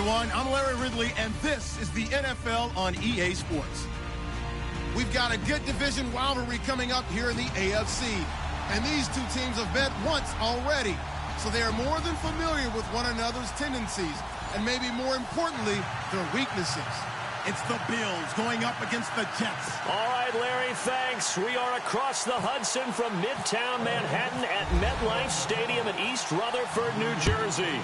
everyone. I'm Larry Ridley, and this is the NFL on EA Sports. We've got a good division rivalry coming up here in the AFC, and these two teams have met once already, so they are more than familiar with one another's tendencies, and maybe more importantly, their weaknesses. It's the Bills going up against the Jets. All right, Larry, thanks. We are across the Hudson from Midtown Manhattan at MetLife Stadium in East Rutherford, New Jersey.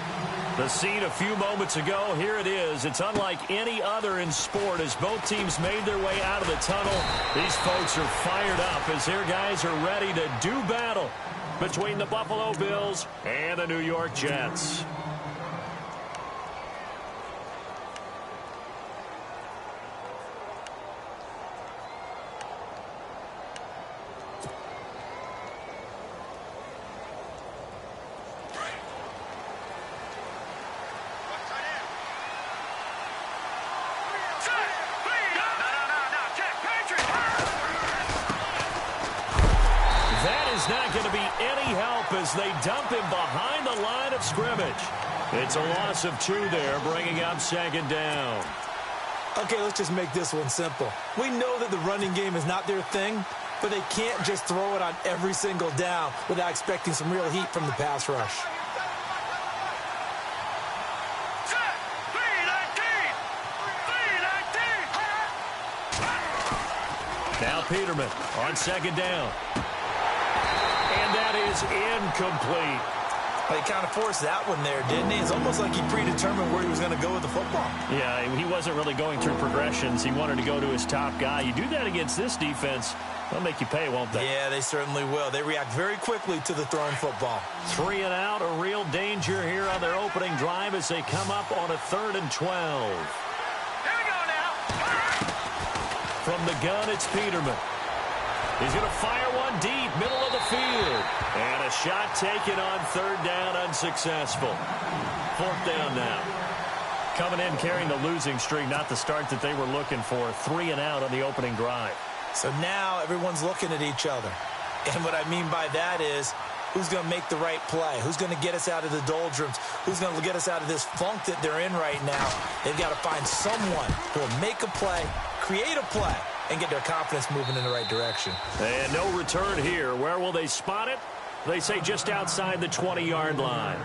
The scene a few moments ago, here it is. It's unlike any other in sport as both teams made their way out of the tunnel. These folks are fired up as their guys are ready to do battle between the Buffalo Bills and the New York Jets. Not going to be any help as they dump him behind the line of scrimmage. It's a loss of 2 there, bringing up second down. Okay, let's just make this one simple. We know that the running game is not their thing, but they can't just throw it on every single down without expecting some real heat from the pass rush. Now Peterman on second down. And that is incomplete. He kind of forced that one there, didn't he? It's almost like he predetermined where he was going to go with the football. Yeah, he wasn't really going through progressions. He wanted to go to his top guy. You do that against this defense, they'll make you pay, won't they? Yeah, they certainly will. They react very quickly to the thrown football. 3 and out, a real danger here on their opening drive as they come up on a 3rd and 12. Here we go now. From the gun, it's Peterman. He's going to fire one deep, middle of the field. And a shot taken on 3rd down, unsuccessful. 4th down now. Coming in carrying the losing streak, not the start that they were looking for. 3 and out on the opening drive. So now everyone's looking at each other. And what I mean by that is, who's going to make the right play? Who's going to get us out of the doldrums? Who's going to get us out of this funk that they're in right now? They've got to find someone who will make a play, create a play, and get their confidence moving in the right direction. And no return here. Where will they spot it? They say just outside the 20-yard line.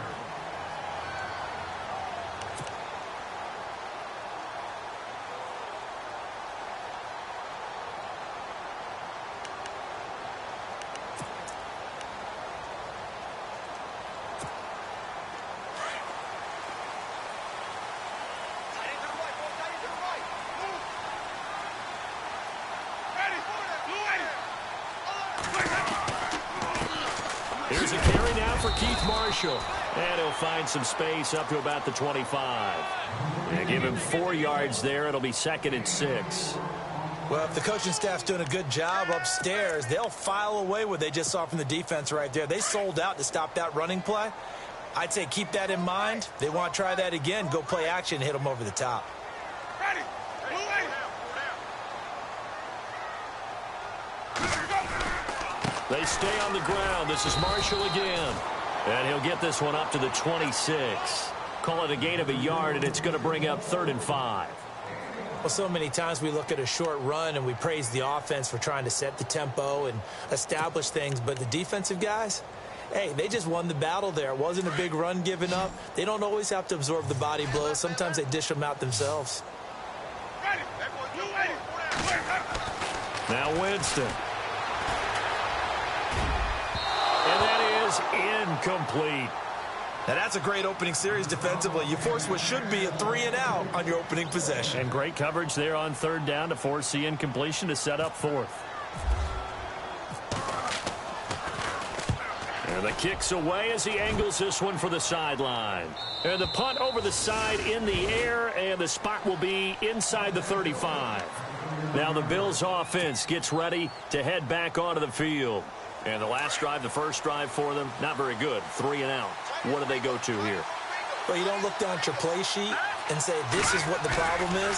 Here's a carry now for Keith Marshall. And he'll find some space up to about the 25. And give him 4 yards there. It'll be 2nd and 6. Well, if the coaching staff's doing a good job upstairs, they'll file away what they just saw from the defense right there. They sold out to stop that running play. I'd say keep that in mind. They want to try that again. Go play action and hit them over the top. Ready. They stay on the ground. This is Marshall again. And he'll get this one up to the 26. Call it a gain of a yard, and it's going to bring up 3rd and 5. Well, so many times we look at a short run and we praise the offense for trying to set the tempo and establish things. But the defensive guys, hey, they just won the battle there. It wasn't a big run given up. They don't always have to absorb the body blows. Sometimes they dish them out themselves. Now Winston. And that is incomplete. Now, that's a great opening series defensively. You force what should be a 3 and out on your opening possession. And great coverage there on 3rd down to force the incompletion to set up 4th. And the kick's away as he angles this one for the sideline. And the punt over the side in the air, and the spot will be inside the 35. Now the Bills offense gets ready to head back onto the field. And the last drive, the first drive for them, not very good. 3 and out. What do they go to here? Well, you don't look down at your play sheet and say, this is what the problem is.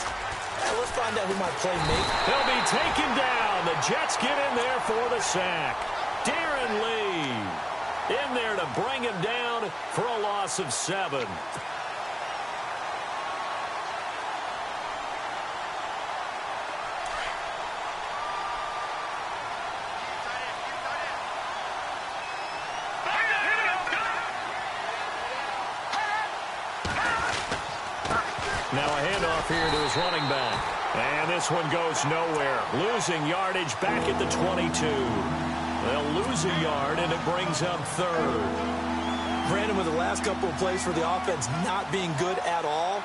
Let's find out who might play make. He'll be taken down. The Jets get in there for the sack. Darren Lee in there to bring him down for a loss of 7. Now a handoff here to his running back. And this one goes nowhere. Losing yardage back at the 22. They'll lose a yard, and it brings up third. Brandon, with the last couple of plays for the offense not being good at all,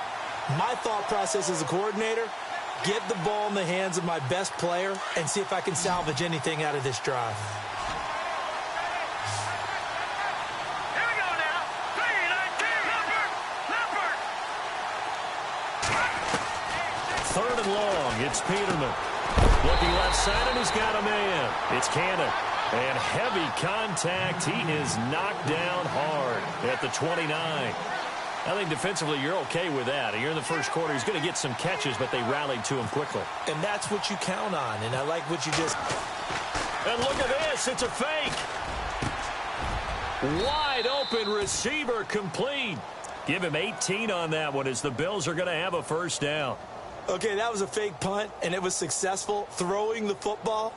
my thought process as a coordinator, get the ball in the hands of my best player and see if I can salvage anything out of this drive. Here we go now. 3-19. Third and long. It's Peterman. Looking left side, and he's got a man. It's Cannon. And heavy contact. He is knocked down hard at the 29. I think defensively you're okay with that. You're in the first quarter. He's going to get some catches, but they rallied to him quickly. And that's what you count on. And I like what you just... And look at this. It's a fake. Wide open receiver complete. Give him 18 on that one as the Bills are going to have a first down. Okay, that was a fake punt, and it was successful throwing the football.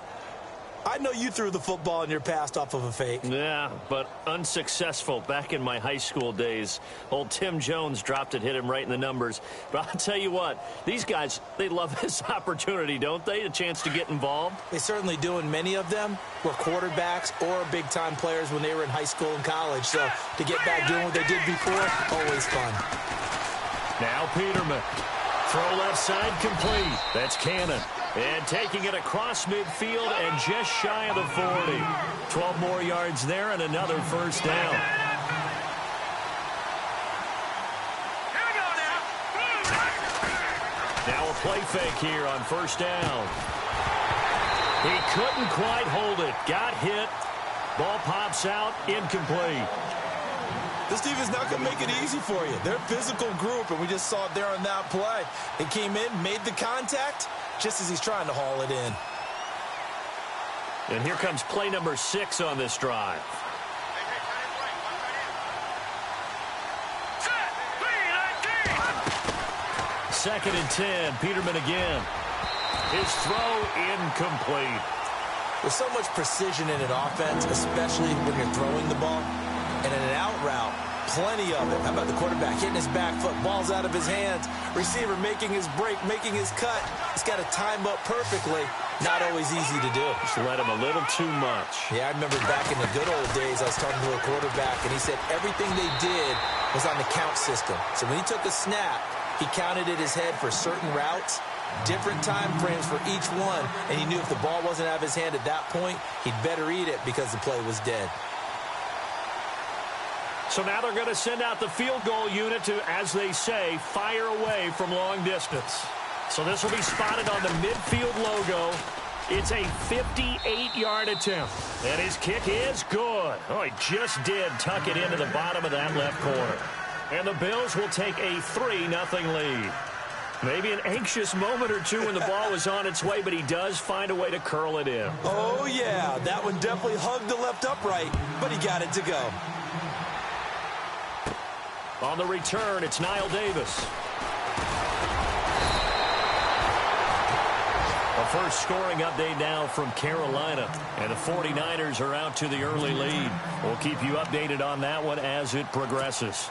I know you threw the football in your past off of a fake. Yeah, but unsuccessful back in my high school days. Old Tim Jones dropped it, hit him right in the numbers. But I'll tell you what, these guys, they love this opportunity, don't they? A chance to get involved. They certainly do, and many of them were quarterbacks or big-time players when they were in high school and college. So to get back doing what they did before, always fun. Now Peterman. Throw left side complete. That's Cannon. And taking it across midfield and just shy of the 40. 12 more yards there and another first down. Here we go now. Now a play fake here on first down. He couldn't quite hold it. Got hit. Ball pops out. Incomplete. This team is not going to make it easy for you. They're a physical group, and we just saw it there on that play. They came in, made the contact, just as he's trying to haul it in. And here comes play number 6 on this drive. Set. 3-19. Second and 10. Peterman again. His throw incomplete. There's so much precision in an offense, especially when you're throwing the ball. And in an out route, plenty of it. How about the quarterback hitting his back foot, ball's out of his hands, receiver making his break, making his cut. He's got to time up perfectly. Not always easy to do. Just let him a little too much. Yeah, I remember back in the good old days, I was talking to a quarterback, and he said everything they did was on the count system. So when he took a snap, he counted in his head for certain routes, different time frames for each one, and he knew if the ball wasn't out of his hand at that point, he'd better eat it because the play was dead. So now they're going to send out the field goal unit to, as they say, fire away from long distance. So this will be spotted on the midfield logo. It's a 58-yard attempt. And his kick is good. Oh, he just did tuck it into the bottom of that left corner. And the Bills will take a 3-0 lead. Maybe an anxious moment or two when the ball was on its way, but he does find a way to curl it in. Oh, yeah, that one definitely hugged the left upright, but he got it to go. On the return, it's Niall Davis. A first scoring update now from Carolina. And the 49ers are out to the early lead. We'll keep you updated on that one as it progresses.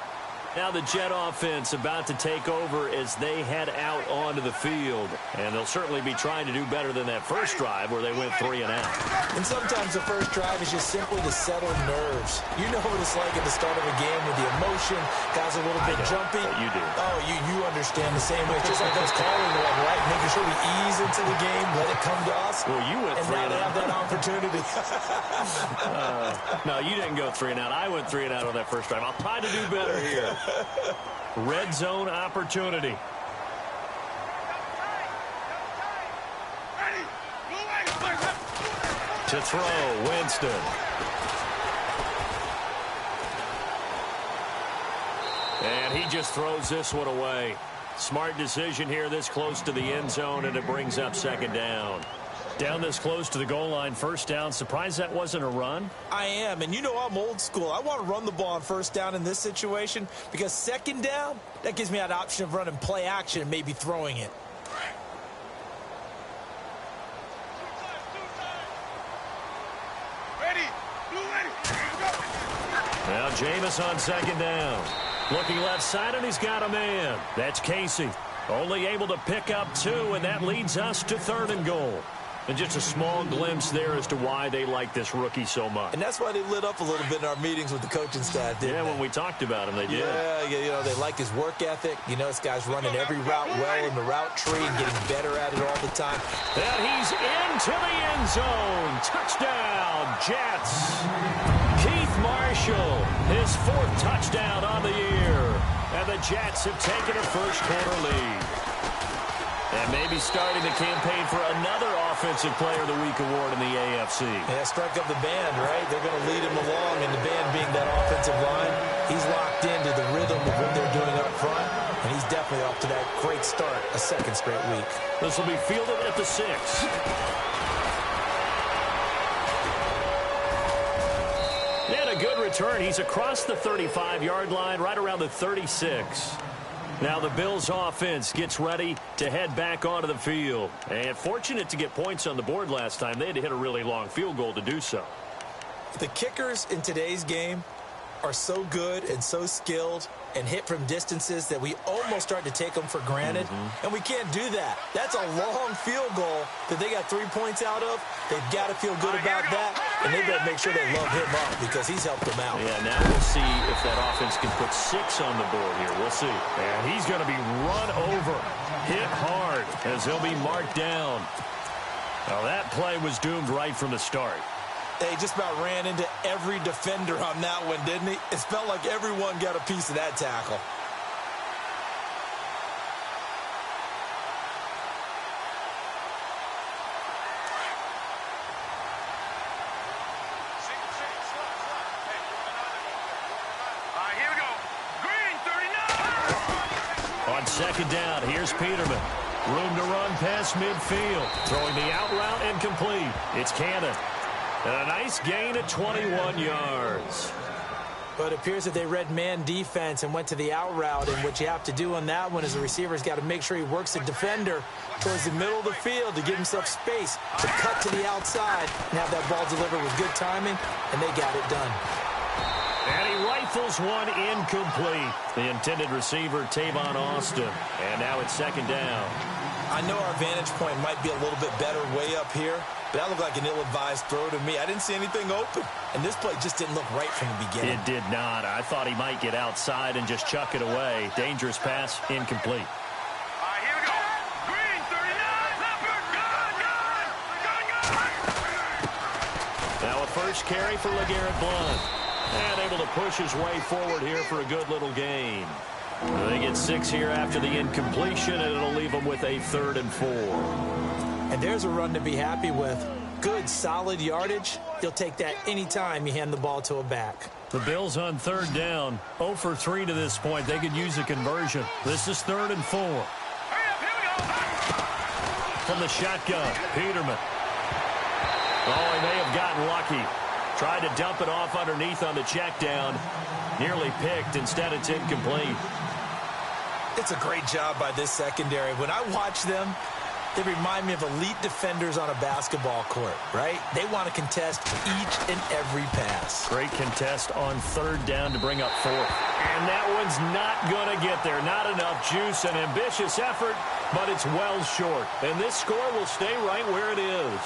Now the Jet offense about to take over as they head out onto the field. And they'll certainly be trying to do better than that first drive where they went 3 and out. And sometimes the first drive is just simply to settle nerves. You know what it's like at the start of a game with the emotion. Guys are a little bit jumpy. You do. Oh, you understand the same way. It's just like us calling one, right? Making sure we ease into the game, let it come to us. Well, you went 3 and out. And now they have that opportunity. No, you didn't go 3 and out. I went 3 and out on that first drive. I'll try to do better here. Red zone opportunity. To throw, Winston. And he just throws this one away. Smart decision here this close to the end zone, and it brings up second down. Down this close to the goal line, first down. Surprised that wasn't a run? I am, and you know I'm old school. I want to run the ball on first down in this situation because second down, that gives me that option of running play action and maybe throwing it. Now Jameis on second down. Looking left side, and he's got a man. That's Casey. Only able to pick up 2, and that leads us to 3rd and goal. And just a small glimpse there as to why they like this rookie so much. And that's why they lit up a little bit in our meetings with the coaching staff, didn't they? When we talked about him, they did. Yeah, they like his work ethic. This guy's running every route well in the route tree and getting better at it all the time. And he's into the end zone. Touchdown, Jets. Keith Marshall, his 4th touchdown on the year. And the Jets have taken a first-quarter lead. And maybe starting the campaign for another Offensive Player of the Week award in the AFC. Yeah, strike up the band, right? They're going to lead him along, and the band being that offensive line, he's locked into the rhythm of what they're doing up front, and he's definitely off to that great start, a 2nd straight week. This will be fielded at the 6. And a good return. He's across the 35-yard line, right around the 36. Now the Bills offense gets ready to head back onto the field. And fortunate to get points on the board last time. They had to hit a really long field goal to do so. The kickers in today's game are so good and so skilled and hit from distances that we almost start to take them for granted. And we can't do that. That's a long field goal that they got 3 points out of. They've got to feel good about that, and they better make sure they love him up because he's helped them out. Yeah, now we'll see if that offense can put 6 on the board here. We'll see. And he's going to be run over, hit hard as he'll be marked down. Now that play was doomed right from the start. They just about ran into every defender on that one, didn't he? It felt like everyone got a piece of that tackle. Here we go. Green, 39. On 2nd down, here's Peterman. Room to run past midfield. Throwing the out route incomplete. It's Cannon. And a nice gain at 21 yards. But it appears that they read man defense and went to the out route. And what you have to do on that one is the receiver's got to make sure he works the defender towards the middle of the field to give himself space to cut to the outside and have that ball delivered with good timing, and they got it done. And he rifles one incomplete. The intended receiver, Tavon Austin. And now it's 2nd down. I know our vantage point might be a little bit better way up here, but that looked like an ill-advised throw to me. I didn't see anything open, and this play just didn't look right from the beginning. It did not. I thought he might get outside and just chuck it away. Dangerous pass, incomplete. Here we go. Green, 39. Gun. Now a first carry for LeGarrette Blount. And able to push his way forward here for a good little gain. They get 6 here after the incompletion, and it'll leave them with a 3rd and 4. And there's a run to be happy with. Good, solid yardage. You'll take that anytime you hand the ball to a back. The Bills on 3rd down. 0 for 3 to this point. They could use a conversion. This is 3rd and 4. Hurry up, here we go. From the shotgun, Peterman. Oh, he may have gotten lucky. Tried to dump it off underneath on the check down. Nearly picked. Instead, it's incomplete. It's a great job by this secondary. When I watch them, they remind me of elite defenders on a basketball court, right? They want to contest each and every pass. Great contest on 3rd down to bring up 4th. And that one's not going to get there. Not enough juice. An ambitious effort, but it's well short. And this score will stay right where it is.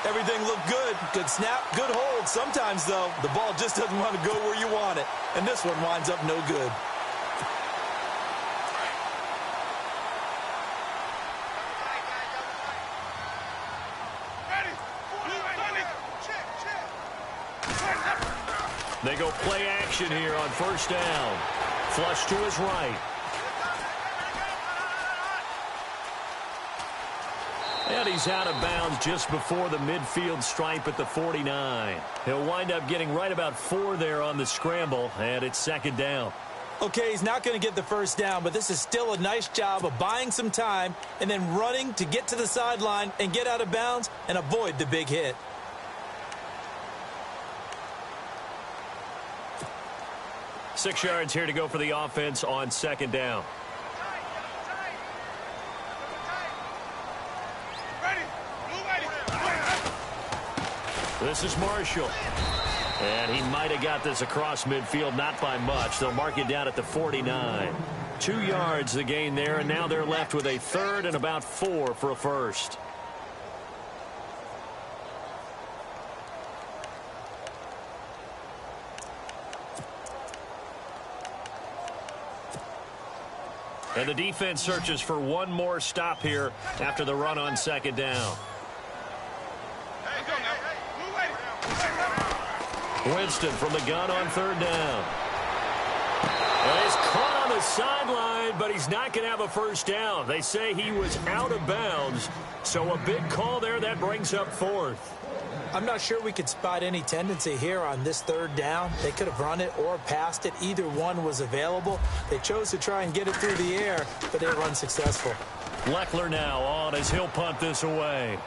Everything looked good. Good snap, good hold. Sometimes, though, the ball just doesn't want to go where you want it. And this one winds up no good. They go play action here on 1st down. Flush to his right. And he's out of bounds just before the midfield stripe at the 49. He'll wind up getting right about 4 there on the scramble, and it's 2nd down. Okay, he's not going to get the 1st down, but this is still a nice job of buying some time and then running to get to the sideline and get out of bounds and avoid the big hit. Six yards here to go for the offense on 2nd down. This is Marshall. And he might have got this across midfield, not by much. They'll mark it down at the 49. 2 yards the gain there, and now they're left with a third and about 4 for a first. And the defense searches for one more stop here after the run on second down. Winston from the gun on third down. And he's caught on the sideline, but he's not going to have a first down. They say he was out of bounds, so a big call there that brings up fourth. I'm not sure we could spot any tendency here on this third down. They could have run it or passed it. Either one was available. They chose to try and get it through the air, but they were unsuccessful. Leckler now on as he'll punt this away.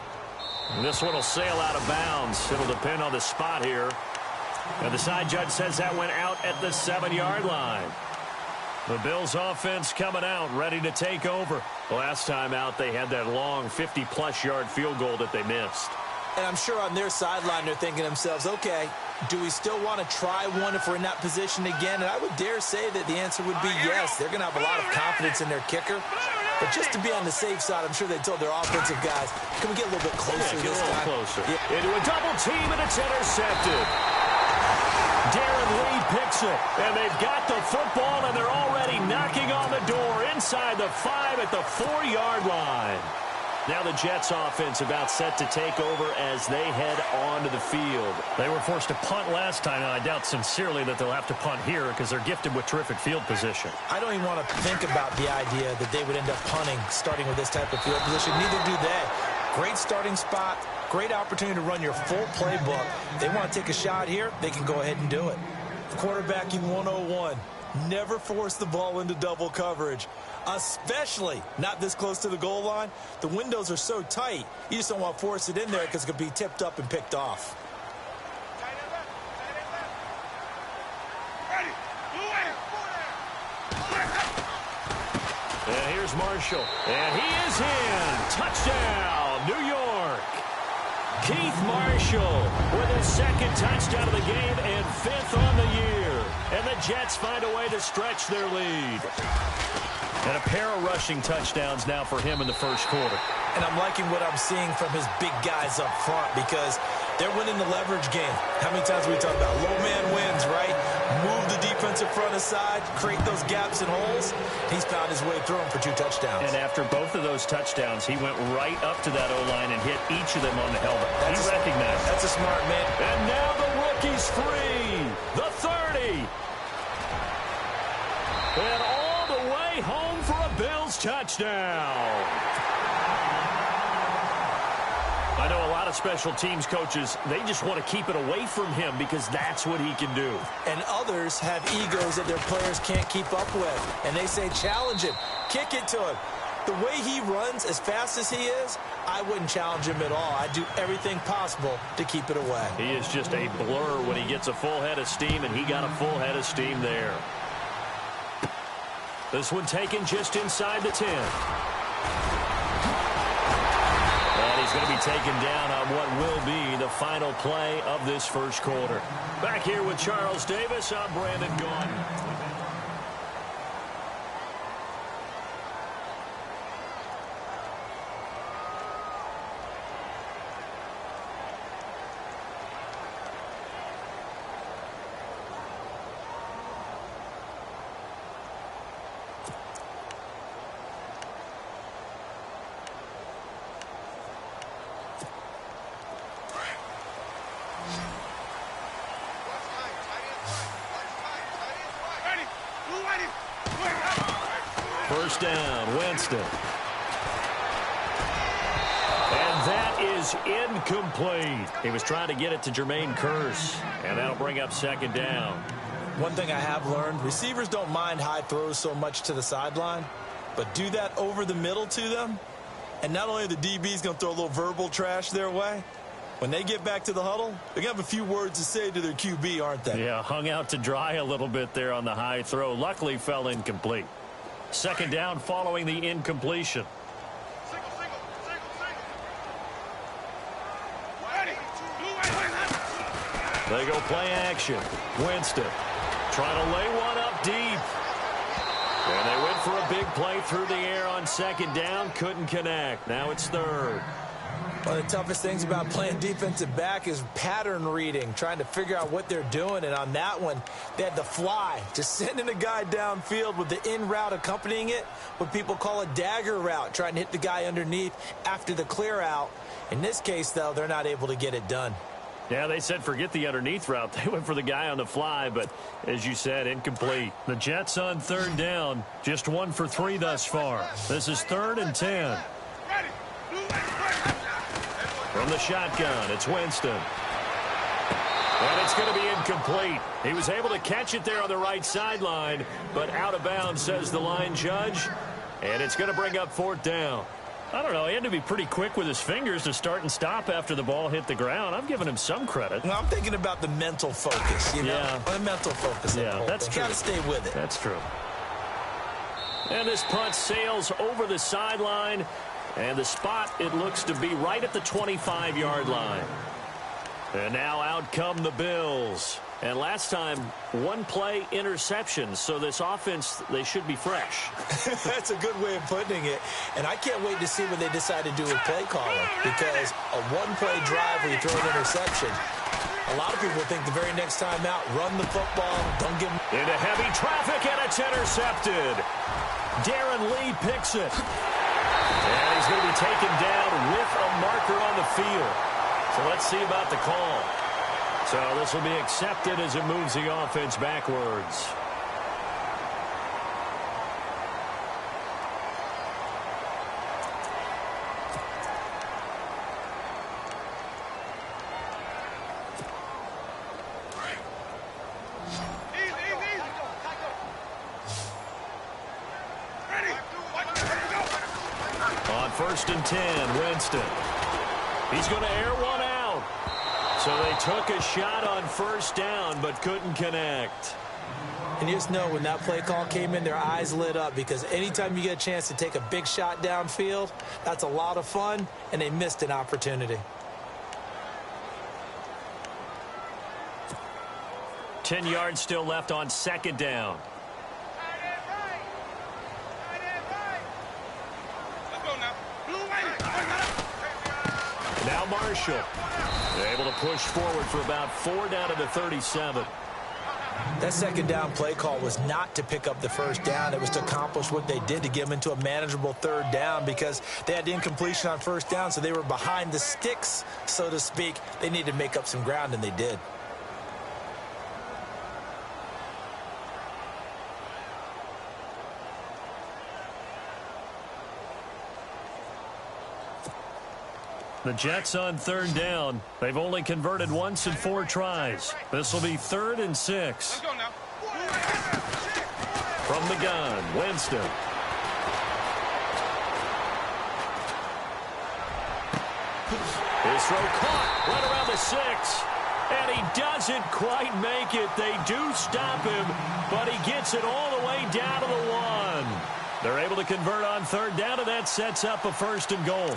And this one will sail out of bounds. It'll depend on the spot here. And the side judge says that went out at the 7-yard line. The Bills offense coming out, ready to take over. Last time out, they had that long 50-plus yard field goal that they missed. And I'm sure on their sideline they're thinking to themselves, okay, do we still want to try one if we're in that position again? And I would dare say that the answer would be yes. They're going to have a lot of confidence in their kicker. But just to be on the safe side, I'm sure they told their offensive guys, can we get a little bit closer this time? Closer. Yeah. Into a double team, and it's intercepted. Darren Lee picks it, and they've got the football, and they're already knocking on the door inside the 5 at the 4-yard line. Now the Jets offense about set to take over as they head onto the field. They were forced to punt last time, and I doubt sincerely that they'll have to punt here because they're gifted with terrific field position. I don't even want to think about the idea that they would end up punting starting with this type of field position. Neither do they. Great starting spot, great opportunity to run your full playbook. They want to take a shot here, they can go ahead and do it. Quarterbacking 101. Never force the ball into double coverage, especially not this close to the goal line. The windows are so tight, you just don't want to force it in there because it could be tipped up and picked off. And here's Marshall, and he is in. Touchdown, New York. Keith Marshall with his second touchdown of the game and 5th on the year. And the Jets find a way to stretch their lead. And a pair of rushing touchdowns now for him in the first quarter. And I'm liking what I'm seeing from his big guys up front because they're winning the leverage game. How many times have we talked about low man wins, right? Move the defensive front aside, create those gaps and holes. He's found his way through them for 2 touchdowns. And after both of those touchdowns, he went right up to that O-line and hit each of them on the helmet. He recognized it. That's a smart man. And now the rookie's free. The 30. And all the way home for a Bills touchdown. I know a lot of special teams coaches, they just want to keep it away from him because that's what he can do. And others have egos that their players can't keep up with. And they say, challenge him, kick it to him. The way he runs as fast as he is, I wouldn't challenge him at all. I'd do everything possible to keep it away. He is just a blur when he gets a full head of steam, and he got a full head of steam there. This one taken just inside the 10. And he's going to be taken down on what will be the final play of this first quarter. Back here with Charles Davis, I'm Brandon Gaudin. First down, Winston. And that is incomplete. He was trying to get it to Jermaine Kearse, and that'll bring up second down. One thing I have learned, receivers don't mind high throws so much to the sideline, but do that over the middle to them, and not only are the DBs going to throw a little verbal trash their way, when they get back to the huddle, they're going to have a few words to say to their QB, aren't they? Yeah, hung out to dry a little bit there on the high throw. Luckily, fell incomplete. Second down following the incompletion. They go play action. Winston trying to lay one up deep. And they win went for a big play through the air on second down. Couldn't connect. Now it's third. One of the toughest things about playing defensive back is pattern reading, trying to figure out what they're doing. And on that one, they had the fly, just sending a guy downfield with the in route accompanying it, what people call a dagger route, trying to hit the guy underneath after the clear out. In this case, though, they're not able to get it done. Yeah, they said forget the underneath route. They went for the guy on the fly, but as you said, incomplete. The Jets on third down, just 1 for 3 thus far. This is 3rd and 10. From the shotgun, it's Winston. And it's going to be incomplete. He was able to catch it there on the right sideline, but out of bounds, says the line judge. And it's going to bring up 4th down. I don't know. He had to be pretty quick with his fingers to start and stop after the ball hit the ground. I'm giving him some credit. Well, I'm thinking about the mental focus, you know? Yeah. The mental focus. Yeah, that's true. Got to stay with it. That's true. And this punt sails over the sideline. And the spot, it looks to be right at the 25-yard line. And now out come the Bills. And last time, 1-play interception. So this offense, they should be fresh. That's a good way of putting it. And I can't wait to see what they decide to do with play calling. Because a 1-play drive where you throw an interception, a lot of people think the very next time out, run the football, don't give them. Into heavy traffic, and it's intercepted. Darren Lee picks it. And he's going to be taken down with a marker on the field. So let's see about the call. So this will be accepted as it moves the offense backwards. On 1st and 10, Winston. He's going to air one out. So they took a shot on 1st down, but couldn't connect. And you just know when that play call came in, their eyes lit up, because anytime you get a chance to take a big shot downfield, that's a lot of fun, and they missed an opportunity. 10 yards still left on 2nd down. Now Marshall. They're able to push forward for about 4 down to the 37. That 2nd down play call was not to pick up the 1st down. It was to accomplish what they did, to get them into a manageable 3rd down, because they had incompletion on 1st down, so they were behind the sticks, so to speak. They needed to make up some ground, and they did. The Jets on 3rd down. They've only converted once in 4 tries. This will be 3rd and 6. From the gun, Winston. His throw caught right around the 6. And he doesn't quite make it. They do stop him, but he gets it all the way down to the 1. They're able to convert on 3rd down, and that sets up a 1st and goal.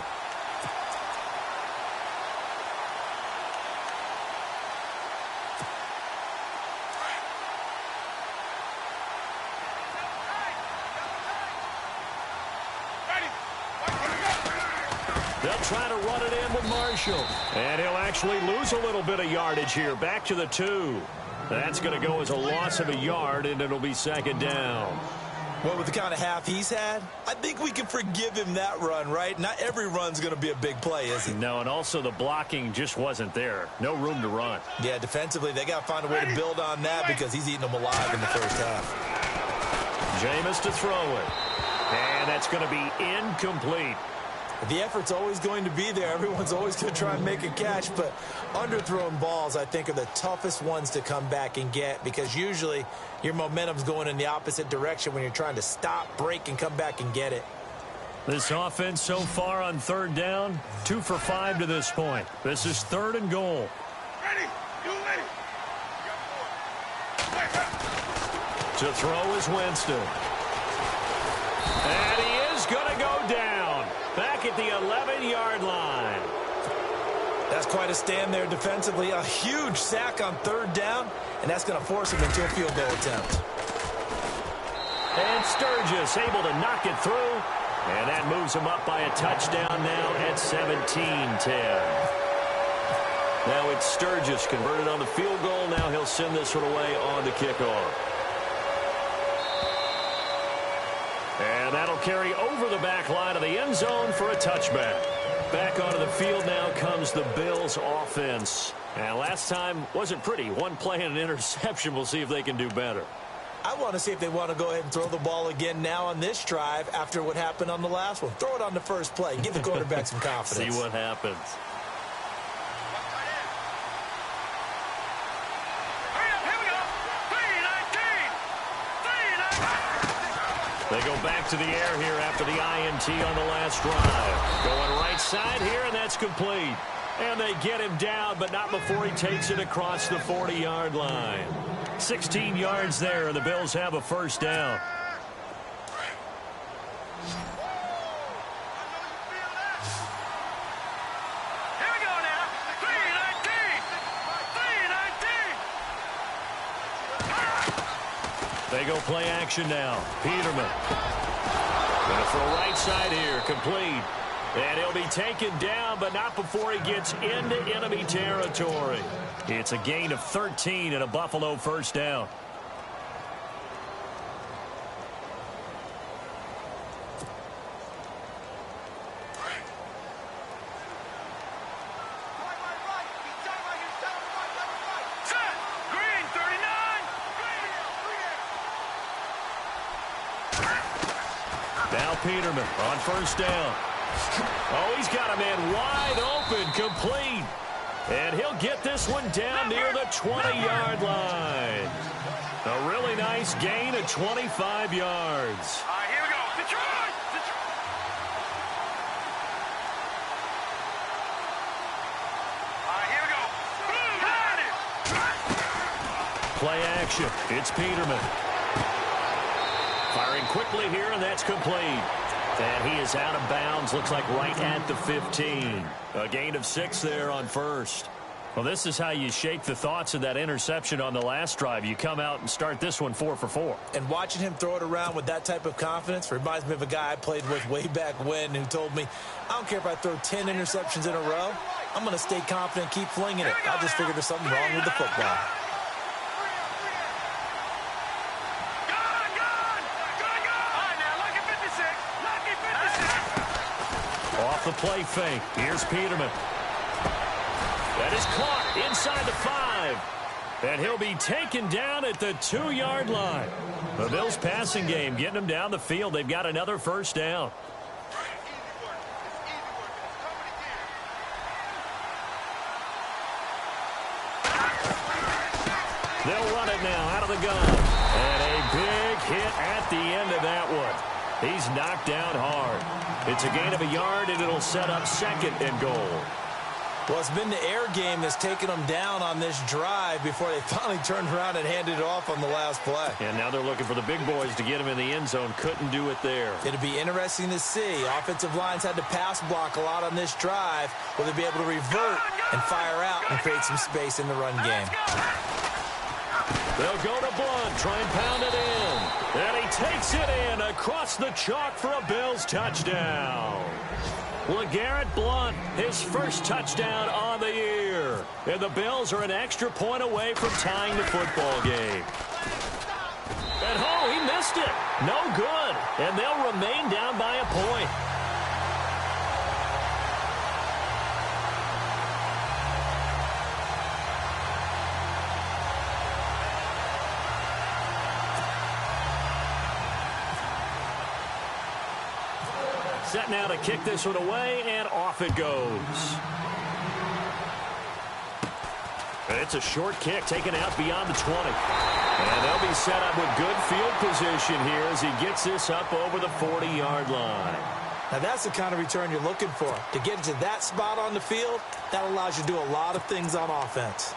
They'll try to run it in with Marshall. And he'll actually lose a little bit of yardage here. Back to the 2. That's going to go as a loss of a yard, and it'll be 2nd down. Well, with the kind of half he's had, I think we can forgive him that run, right? Not every run's going to be a big play, is it? No, and also the blocking just wasn't there. No room to run. Yeah, defensively, they got to find a way to build on that, because he's eating them alive in the 1st half. Jameis to throw it. And that's going to be incomplete. The effort's always going to be there. Everyone's always going to try and make a catch, but underthrown balls, I think, are the toughest ones to come back and get, because usually your momentum's going in the opposite direction when you're trying to stop, break, and come back and get it. This offense so far on 3rd down, 2 for 5 to this point. This is 3rd and goal. Ready? You ready? To throw is Winston. And he is going to go down. Back at the 11-yard line. That's quite a stand there defensively. A huge sack on 3rd down, and that's going to force him into a field goal attempt. And Sturgis able to knock it through. And that moves him up by a touchdown now at 17-10. Now it's Sturgis converted on the field goal. Now he'll send this one away on the kickoff. And that'll carry over the back line of the end zone for a touchback. Back onto the field now comes the Bills offense. And last time wasn't pretty. One play and an interception. We'll see if they can do better. I want to see if they want to go ahead and throw the ball again now on this drive after what happened on the last one. Throw it on the first play. Give the quarterback some confidence. See what happens. They go back to the air here after the INT on the last drive. Going right side here, and that's complete. And they get him down, but not before he takes it across the 40-yard line. 16 yards there, and the Bills have a first down. Here we go now. 3-19. They go play action now. Peterman. Going to throw right side here. Complete. And he'll be taken down, but not before he gets into enemy territory. It's a gain of 13 and a Buffalo first down. Set. Green, 39. Now Peterman on first down. Oh, he's got a man wide open, complete. And he'll get this one down near the 20-yard line. A really nice gain of 25 yards. All right, here we go. Detroit. All right, here we go. Got it. Play action. It's Peterman. Firing quickly here, and that's complete. And he is out of bounds, looks like right at the 15. A gain of 6 there on first. Well, this is how you shake the thoughts of that interception on the last drive. You come out and start this one 4 for 4. And watching him throw it around with that type of confidence reminds me of a guy I played with way back when who told me, I don't care if I throw 10 interceptions in a row. I'm going to stay confident, keep flinging it. I just figured there's something wrong with the football. Off the play fake. Here's Peterman. That is caught inside the 5. And he'll be taken down at the 2-yard line. The Bills passing game getting them down the field. They've got another first down. They'll run it now out of the gun. And a big hit at the end of that one. He's knocked down hard. It's a gain of a yard, and it'll set up 2nd and goal. Well, it's been the air game that's taken them down on this drive before they finally turned around and handed it off on the last play. And now they're looking for the big boys to get him in the end zone. Couldn't do it there. It'll be interesting to see. Offensive lines had to pass block a lot on this drive. Will they be able to revert and fire out and create some space in the run game? They'll go to Blunt, try and pound it in. And he takes it in across the chalk for a Bills touchdown. LeGarrette Blunt, his first touchdown on the year. And the Bills are an extra point away from tying the football game. And oh, he missed it. No good. And they'll remain down by a point. Set now to kick this one away, and off it goes. It's a short kick taken out beyond the 20. And they'll be set up with good field position here as he gets this up over the 40-yard line. Now, that's the kind of return you're looking for. To get to that spot on the field, that allows you to do a lot of things on offense.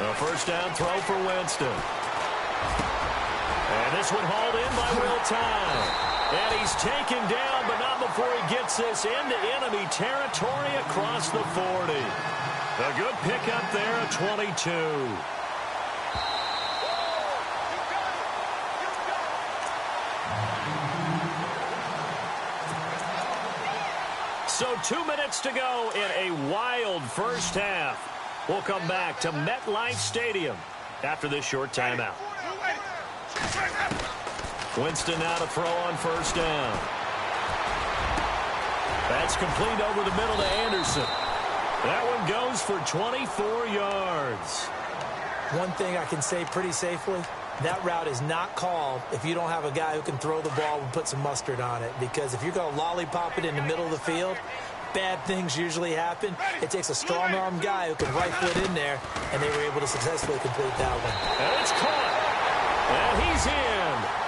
A first down throw for Winston. And this one hauled in by Will Tye. And he's taken down, but not before he gets this into enemy territory across the 40. A good pickup there at 22. So 2 minutes to go in a wild first half. We'll come back to MetLife Stadium after this short timeout. Winston now to throw on first down. That's complete over the middle to Anderson. That one goes for 24 yards. One thing I can say pretty safely, that route is not called if you don't have a guy who can throw the ball and put some mustard on it. Because if you're going to lollipop it in the middle of the field, bad things usually happen. It takes a strong-arm guy who can rifle it in there, and they were able to successfully complete that one. And it's caught. And he's in.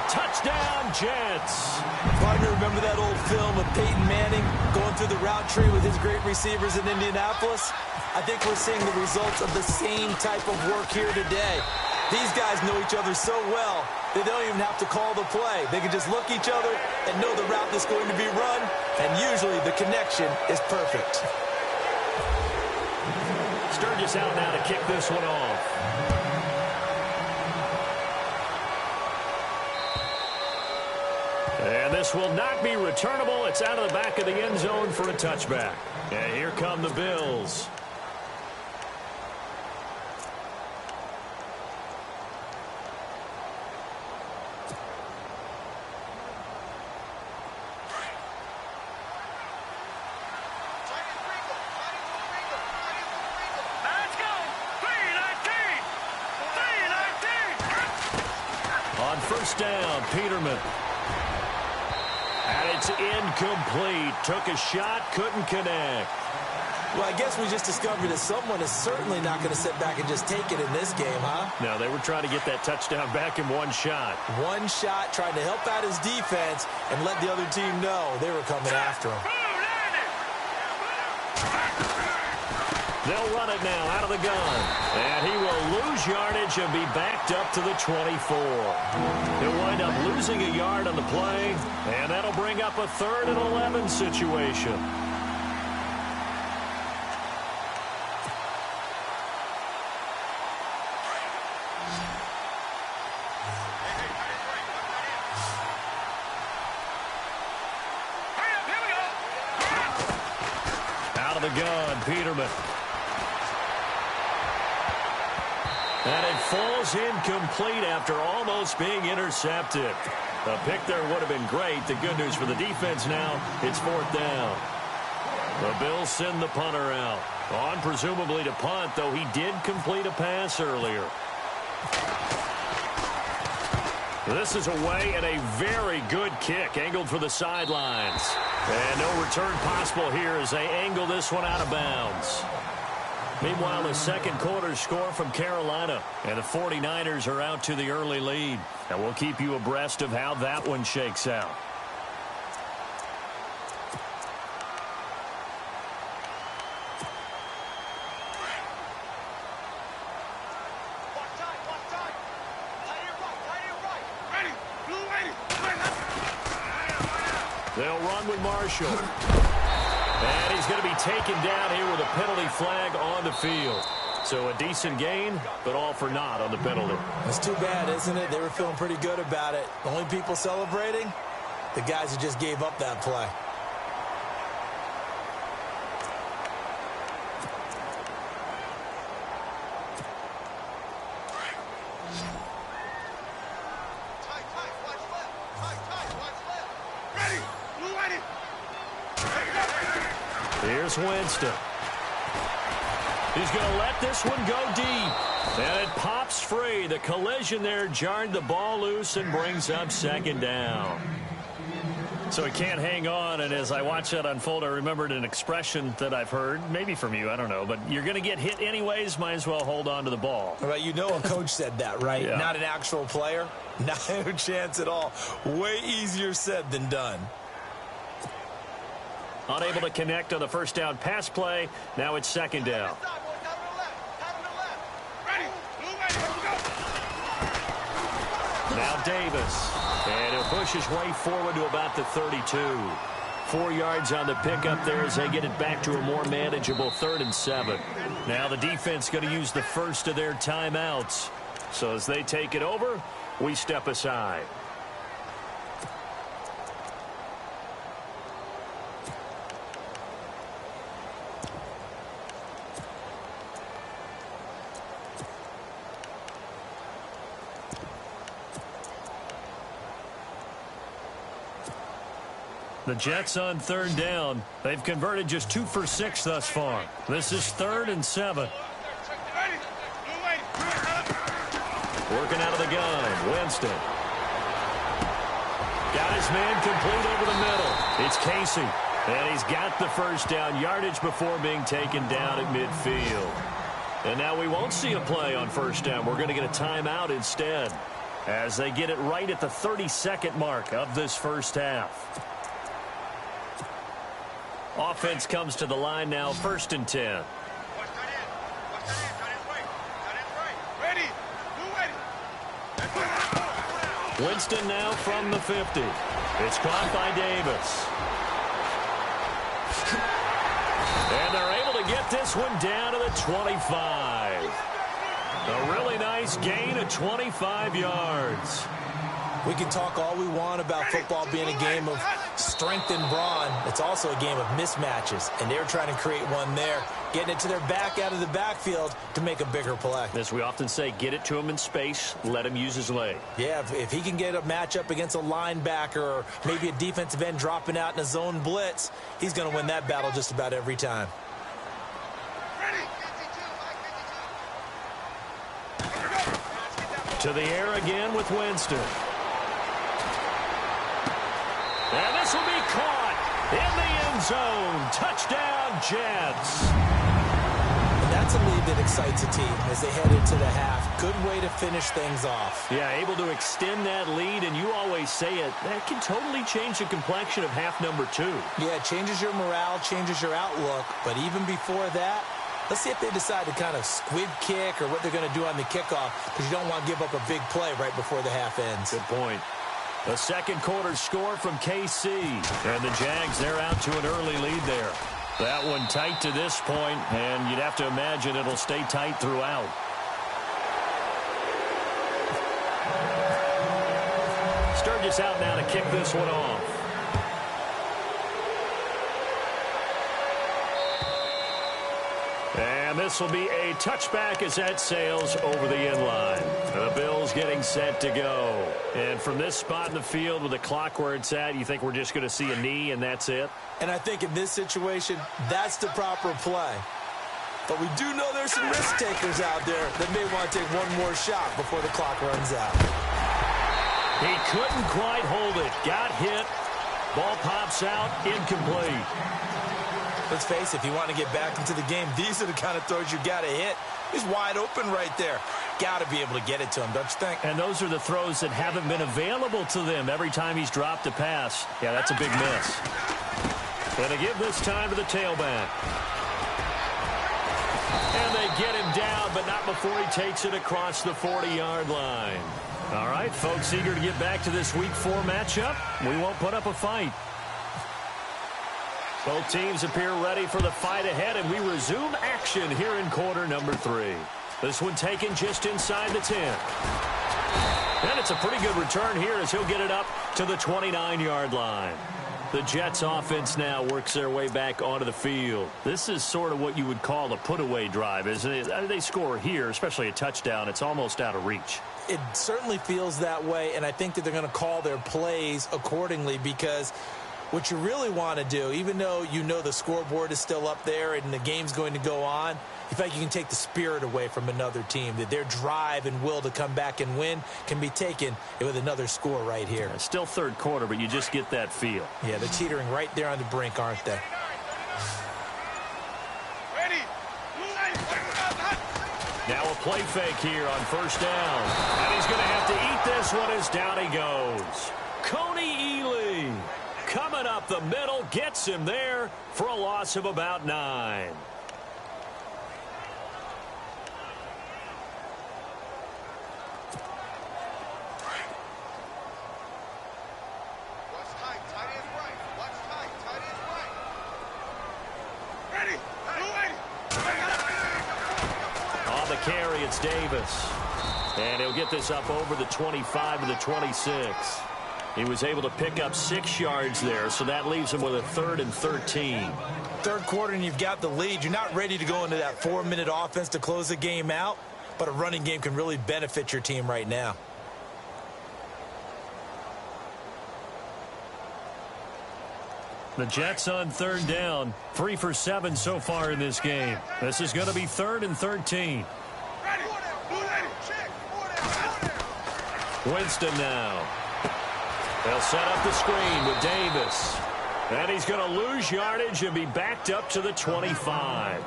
Touchdown, Jets. Partner, remember that old film of Peyton Manning going through the route tree with his great receivers in Indianapolis? I think we're seeing the results of the same type of work here today. These guys know each other so well that they don't even have to call the play. They can just look each other and know the route that's going to be run, and usually the connection is perfect. Sturgis out now to kick this one off. And this will not be returnable. It's out of the back of the end zone for a touchback. And here come the Bills. On first down, Peterman. And it's incomplete. Took a shot, couldn't connect. Well, I guess we just discovered that someone is certainly not going to sit back and just take it in this game, huh? No, they were trying to get that touchdown back in one shot. One shot, trying to help out his defense and let the other team know they were coming after him. They'll run it now out of the gun. And he will lose yardage and be backed up to the 24. He'll wind up losing a yard on the play, and that'll bring up a 3rd and 11 situation. Out of the gun, Peterman. And it falls incomplete after almost being intercepted. A pick there would have been great. The good news for the defense now, it's 4th down. The Bills send the punter out. On presumably to punt, though he did complete a pass earlier. This is away and a very good kick, angled for the sidelines. And no return possible here as they angle this one out of bounds. Meanwhile, the second quarter score from Carolina, and the 49ers are out to the early lead. And we'll keep you abreast of how that one shakes out. They'll run with Marshall. And he's going to be taken down here with a penalty flag on the field. So a decent gain, but all for naught on the penalty. It's too bad, isn't it? They were feeling pretty good about it. The only people celebrating, the guys who just gave up that play. Here's Winston. He's going to let this one go deep. And it pops free. The collision there jarred the ball loose and brings up 2nd down. So he can't hang on, and as I watch that unfold, I remembered an expression that I've heard, maybe from you, I don't know, but you're going to get hit anyways, might as well hold on to the ball. Well, you know a coach said that, right? Yeah. Not an actual player. No chance at all. Way easier said than done. Unable to connect on the first down pass play. Now it's 2nd down. Now Davis. And he'll push his way forward to about the 32. 4 yards on the pickup there as they get it back to a more manageable 3rd and 7. Now the defense going to use the first of their timeouts. So as they take it over, we step aside. The Jets on 3rd down. They've converted just 2 for 6 thus far. This is 3rd and 7. Working out of the gun, Winston. Got his man complete over the middle. It's Casey. And he's got the first down yardage before being taken down at midfield. And now we won't see a play on 1st down. We're going to get a timeout instead as they get it right at the 32nd mark of this first half. Offense comes to the line now, 1st and 10. Winston now from the 50. It's caught by Davis. And they're able to get this one down to the 25. A really nice gain of 25 yards. We can talk all we want about football being a game of strength and brawn. It's also a game of mismatches, and they're trying to create one there, getting it to their back out of the backfield to make a bigger play. As we often say, get it to him in space, let him use his leg. Yeah, if he can get a matchup against a linebacker or maybe a defensive end dropping out in a zone blitz, he's going to win that battle just about every time. To the air again with Winston. And this will be caught in the end zone. Touchdown, Jets. And that's a lead that excites a team as they head into the half. Good way to finish things off. Yeah, able to extend that lead, and you always say it, that can totally change the complexion of half number 2. Yeah, it changes your morale, changes your outlook. But even before that, let's see if they decide to kind of squib kick or what they're going to do on the kickoff, because you don't want to give up a big play right before the half ends. Good point. The second quarter score from KC. And the Jags, they're out to an early lead there. That one tight to this point, and you'd have to imagine it'll stay tight throughout. Sturgis out now to kick this one off. And this will be a touchback as that sails over the end line. The Bills getting set to go. And from this spot in the field with the clock where it's at, you think we're just going to see a knee and that's it? And I think in this situation, that's the proper play. But we do know there's some risk takers out there that may want to take one more shot before the clock runs out. He couldn't quite hold it. Got hit. Ball pops out. Incomplete. Let's face it, if you want to get back into the game, these are the kind of throws you got to hit. He's wide open right there. Got to be able to get it to him, don't you think? And those are the throws that haven't been available to them every time he's dropped a pass. Yeah, that's a big miss. Going to give this time to the tailback. And they get him down, but not before he takes it across the 40-yard line. All right, folks, eager to get back to this Week 4 matchup. We won't put up a fight. Both teams appear ready for the fight ahead, and we resume action here in quarter number 3. This one taken just inside the 10. And it's a pretty good return here as he'll get it up to the 29-yard line. The Jets offense now works their way back onto the field. This is sort of what you would call a put-away drive, isn't it? They score here, especially a touchdown. It's almost out of reach. It certainly feels that way, and I think that they're going to call their plays accordingly, because what you really want to do, even though you know the scoreboard is still up there and the game's going to go on, you feel like you can take the spirit away from another team, that their drive and will to come back and win can be taken with another score right here. It's still third quarter, but you just get that feel. Yeah, they're teetering right there on the brink, aren't they? Now a play fake here on first down. And he's going to have to eat this one as down he goes. Coney Ely coming up the middle, gets him there for a loss of about 9. carry. It's Davis. And he'll get this up over the 25 to the 26. He was able to pick up 6 yards there, so that leaves him with a 3rd and 13. Third quarter and you've got the lead. You're not ready to go into that 4-minute offense to close the game out, but a running game can really benefit your team right now. The Jets on 3rd down. 3 for 7 so far in this game. This is going to be 3rd and 13. Winston now. They'll set up the screen with Davis. And he's going to lose yardage and be backed up to the 25.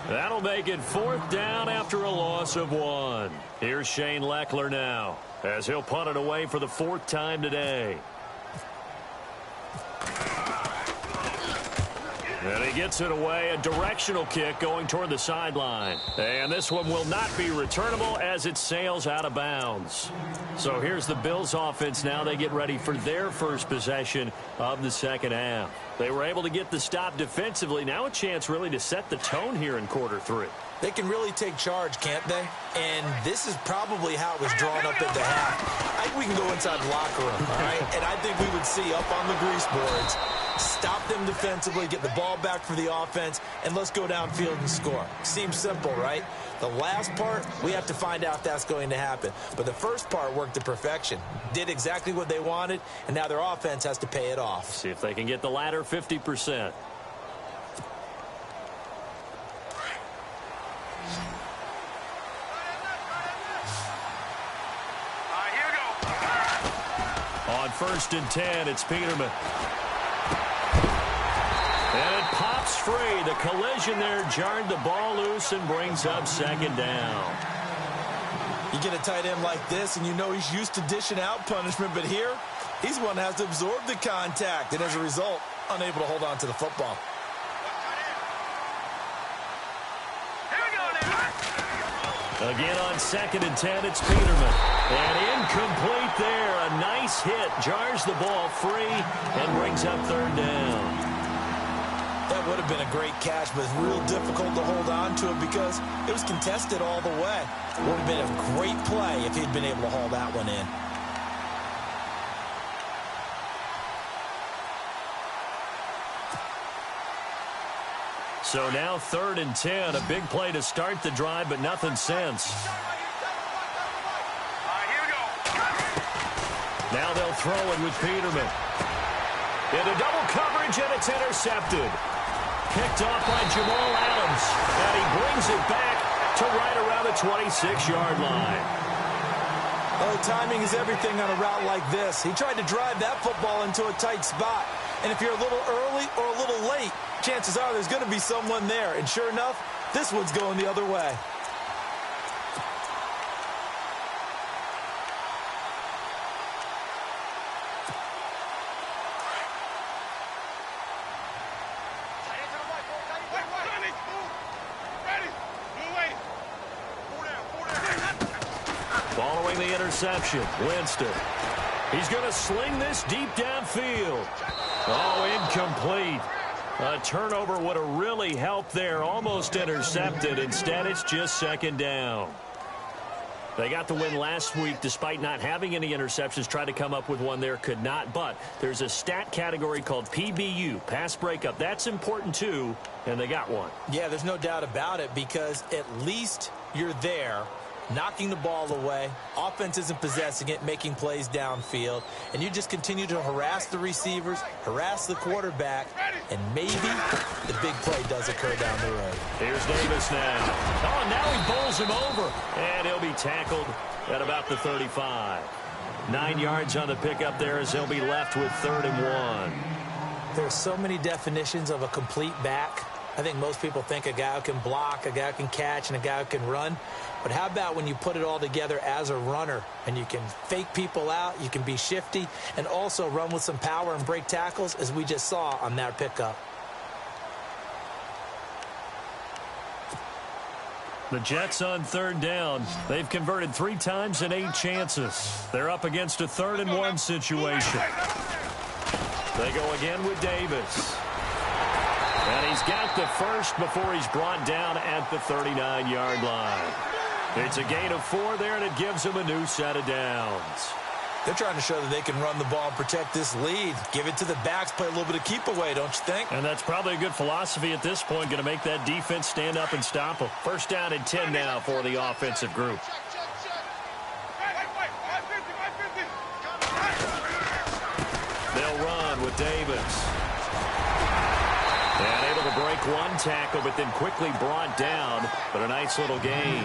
That'll make it 4th down after a loss of 1. Here's Shane Leckler now, as he'll punt it away for the 4th time today. And he gets it away, a directional kick going toward the sideline. And this one will not be returnable as it sails out of bounds. So here's the Bills offense now. They get ready for their first possession of the second half. They were able to get the stop defensively. Now a chance really to set the tone here in quarter 3. They can really take charge, can't they? And this is probably how it was drawn up at the half. I think we can go inside the locker room, all right? And I think we would see up on the grease boards, stop them defensively, get the ball back for the offense, and let's go downfield and score. Seems simple, right? The last part, we have to find out if that's going to happen. But the first part worked to perfection. Did exactly what they wanted, and now their offense has to pay it off. See if they can get the latter 50%. On 1st and 10, it's Peterman. And it pops free. The collision there jarred the ball loose and brings up 2nd down. You get a tight end like this, and you know he's used to dishing out punishment, but here, he's one that has to absorb the contact, and as a result, unable to hold on to the football. Again on 2nd and 10, it's Peterman. And incomplete there. A nice hit. Jars the ball free and brings up 3rd down. That would have been a great catch, but it's real difficult to hold on to it because it was contested all the way. Would have been a great play if he'd been able to haul that one in. So now 3rd and 10, a big play to start the drive, but nothing since. Now they'll throw it with Peterman. Into double coverage, and it's intercepted. Picked off by Jamal Adams, and he brings it back to right around the 26-yard line. Oh, timing is everything on a route like this. He tried to drive that football into a tight spot. And if you're a little early or a little late, chances are there's going to be someone there. And sure enough, this one's going the other way. Following the interception, Winston. He's going to sling this deep downfield. Oh, incomplete. A turnover would have really helped there. Almost intercepted. Instead, it's just 2nd down. They got the win last week despite not having any interceptions. Tried to come up with one there, could not. But there's a stat category called PBU, pass breakup. That's important too, and they got one. Yeah, there's no doubt about it because at least you're there, knocking the ball away. Offense isn't possessing it, making plays downfield. And you just continue to harass the receivers, harass the quarterback, and maybe the big play does occur down the road. Here's Davis now. Oh, now he bowls him over. And he'll be tackled at about the 35. 9 yards on the pickup there as he'll be left with 3rd and 1. There's so many definitions of a complete back. I think most people think a guy who can block, a guy who can catch, and a guy who can run. But how about when you put it all together as a runner and you can fake people out, you can be shifty, and also run with some power and break tackles as we just saw on that pickup. The Jets on 3rd down. They've converted 3 times in 8 chances. They're up against a 3rd and 1 situation. They go again with Davis. And He's got the first before he's brought down at the 39-yard line. It's a gain of 4 there, and it gives him a new set of downs. They're trying to show that they can run the ball and protect this lead. Give it to the backs, play a little bit of keep away, don't you think? And that's probably a good philosophy at this point, going to make that defense stand up and stop them. First down and 10 now for the offensive group. They'll run with Davis. And able to break one tackle, but then quickly brought down. But a nice little gain.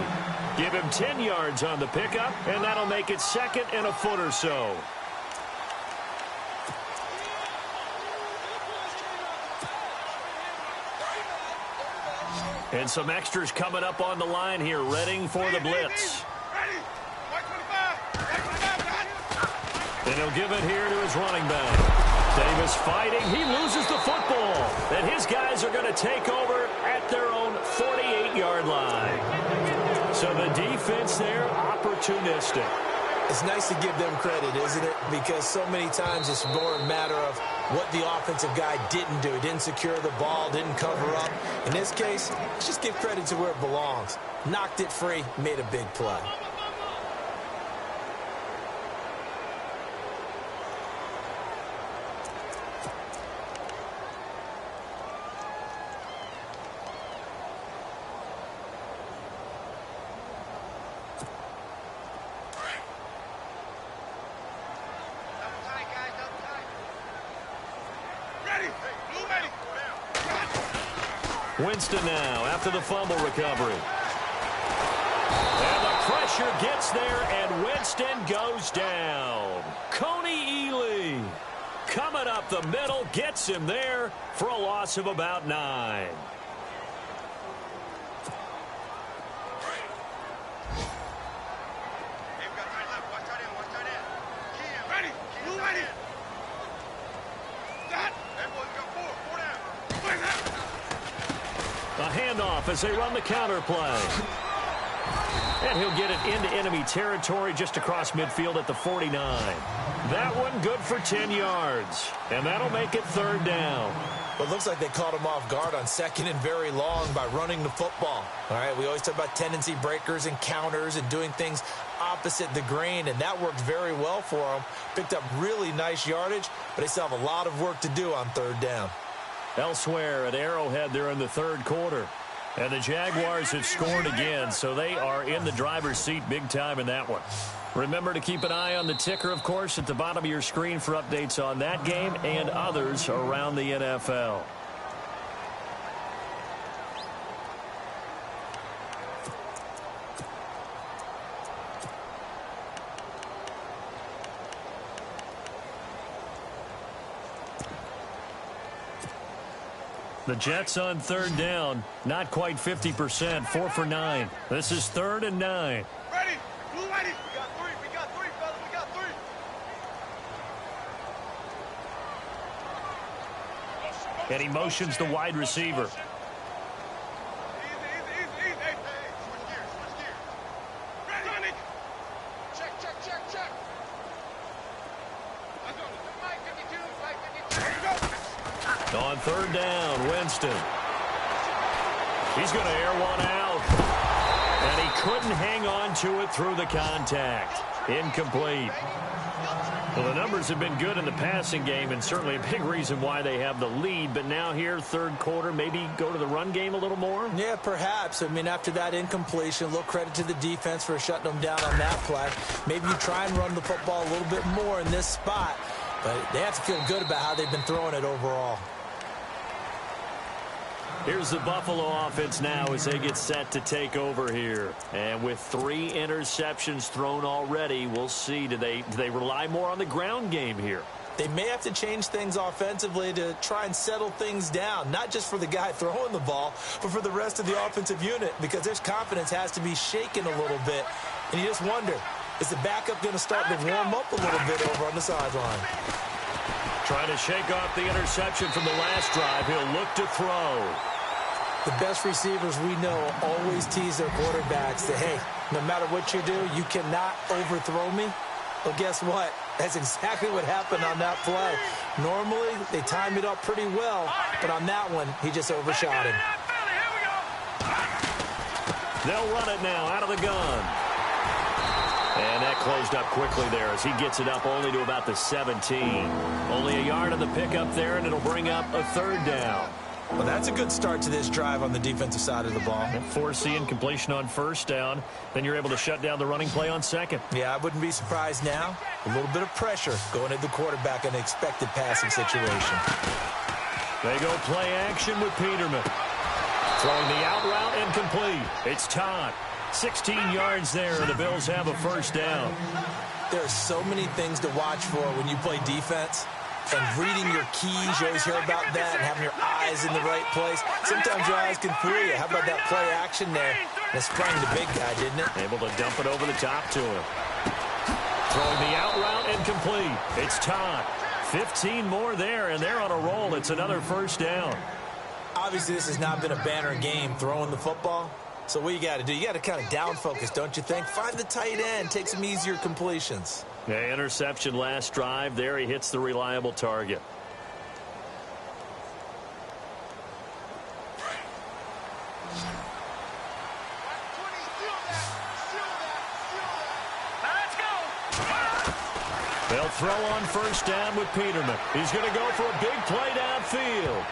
Give him 10 yards on the pickup, and that'll make it 2nd and a foot or so. And some extras coming up on the line here, readying for the blitz. And he'll give it here to his running back. Davis fighting. He loses the football. And his guys are going to take over at their own 48-yard line. So the defense there, opportunistic. It's nice to give them credit, isn't it? Because so many times it's more a matter of what the offensive guy didn't do. Didn't secure the ball, didn't cover up. In this case, let's just give credit to where it belongs. Knocked it free, made a big play. Winston now after the fumble recovery. And the pressure gets there, and Winston goes down. Coney Ely coming up the middle, gets him there for a loss of about 9. A handoff as they run the counter play. And he'll get it into enemy territory just across midfield at the 49. That one good for 10 yards. And that'll make it 3rd down. Well, it looks like they caught him off guard on 2nd and very long by running the football. All right, we always talk about tendency breakers and counters and doing things opposite the grain, and that worked very well for them. Picked up really nice yardage, but they still have a lot of work to do on 3rd down. Elsewhere at Arrowhead, they're in the 3rd quarter. And the Jaguars have scored again, so they are in the driver's seat big time in that one. Remember to keep an eye on the ticker, of course, at the bottom of your screen for updates on that game and others around the NFL. The Jets on 3rd down, not quite 50%, 4 for 9. This is 3rd and 9. Ready? Blue ready. We got 3. We got 3, fellas. We got 3. And he motions the wide receiver. Easy. Hey, switch gears. Ready. Sonic. Check. Let's go. Mike 52. Mike 52. On 3rd down, Winston. He's going to air one out. And he couldn't hang on to it through the contact. Incomplete. Well, the numbers have been good in the passing game, and certainly a big reason why they have the lead. But now here, 3rd quarter, maybe go to the run game a little more? Yeah, perhaps. I mean, after that incompletion, a little credit to the defense for shutting them down on that play. Maybe you try and run the football a little bit more in this spot. But they have to feel good about how they've been throwing it overall. Here's the Buffalo offense now as they get set to take over here. And with 3 interceptions thrown already, we'll see. Do they rely more on the ground game here? They may have to change things offensively to try and settle things down, not just for the guy throwing the ball, but for the rest of the offensive unit, because their confidence has to be shaken a little bit. And you just wonder, is the backup going to start to warm up a little bit over on the sideline? Trying to shake off the interception from the last drive. He'll look to throw. The best receivers we know always tease their quarterbacks that, hey, no matter what you do, you cannot overthrow me. Well, guess what? That's exactly what happened on that play. Normally, they time it up pretty well, but on that one, he just overshot him. They'll run it now out of the gun. And that closed up quickly there as he gets it up only to about the 17. Only a yard on the pickup there, and it'll bring up a third down. Well, that's a good start to this drive on the defensive side of the ball. Forcing completion on first down. Then you're able to shut down the running play on second. Yeah, I wouldn't be surprised now. A little bit of pressure going at the quarterback in an expected passing situation. They go play action with Peterman. Throwing the out route and complete. It's Todd. 16 yards there, and the Bills have a first down. There are so many things to watch for when you play defense. And reading your keys, you always hear about that, and having your eyes in the right place. Sometimes your eyes can fool you. How about that play action there? That sprang the big guy, didn't it? Able to dump it over the top to him. Throwing the out route and complete. It's Todd. 15 more there, and they're on a roll. It's another first down. Obviously, this has not been a banner game throwing the football. So what you got to do, you got to kind of down focus, don't you think? Find the tight end, take some easier completions. Yeah, interception last drive. There he hits the reliable target. Let's go. They'll throw on first down with Peterman. He's going to go for a big play downfield.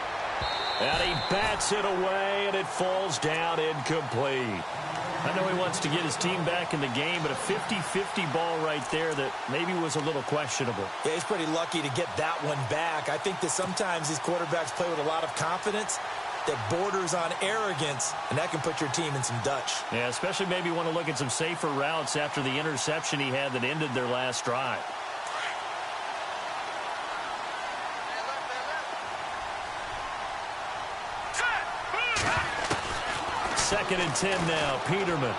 And he bats it away, and it falls down incomplete. I know he wants to get his team back in the game, but a 50-50 ball right there that maybe was a little questionable. Yeah, he's pretty lucky to get that one back. I think that sometimes these quarterbacks play with a lot of confidence that borders on arrogance, and that can put your team in some Dutch. Yeah, especially maybe want to look at some safer routes after the interception he had that ended their last drive. Second and 10 now. Peterman.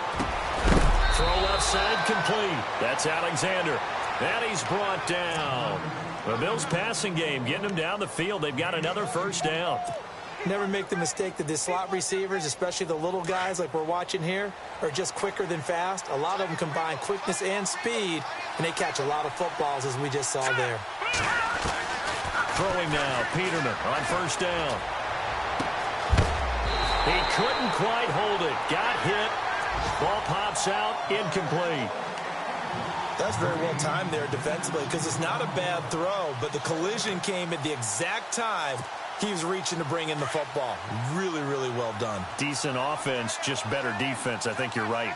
Throw left side complete. That's Alexander. And he's brought down. The Bills passing game getting them down the field. They've got another first down. Never make the mistake that the slot receivers, especially the little guys like we're watching here, are just quicker than fast. A lot of them combine quickness and speed, and they catch a lot of footballs as we just saw there. Throwing now. Peterman on first down. He couldn't quite hold it. Got hit. Ball pops out. Incomplete. That's very well timed there defensively because it's not a bad throw, but the collision came at the exact time he was reaching to bring in the football. Really, really well done. Decent offense, just better defense. I think you're right.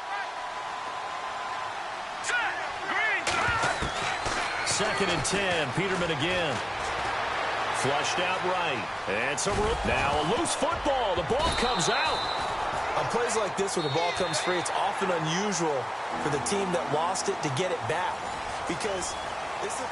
Second and 10. Peterman again. Flushed out right. And so now a loose football. The ball comes out. On plays like this where the ball comes free, it's often unusual for the team that lost it to get it back. Because this is...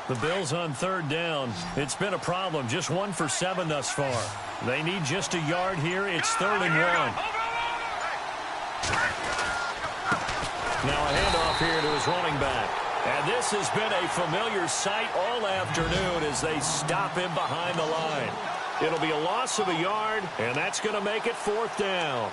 The Bills on third down. It's been a problem. Just 1 for 7 thus far. They need just a yard here. It's 3rd and 1. Now a handoff here to his running back. And this has been a familiar sight all afternoon as they stop him behind the line. It'll be a loss of a yard, and that's going to make it 4th down.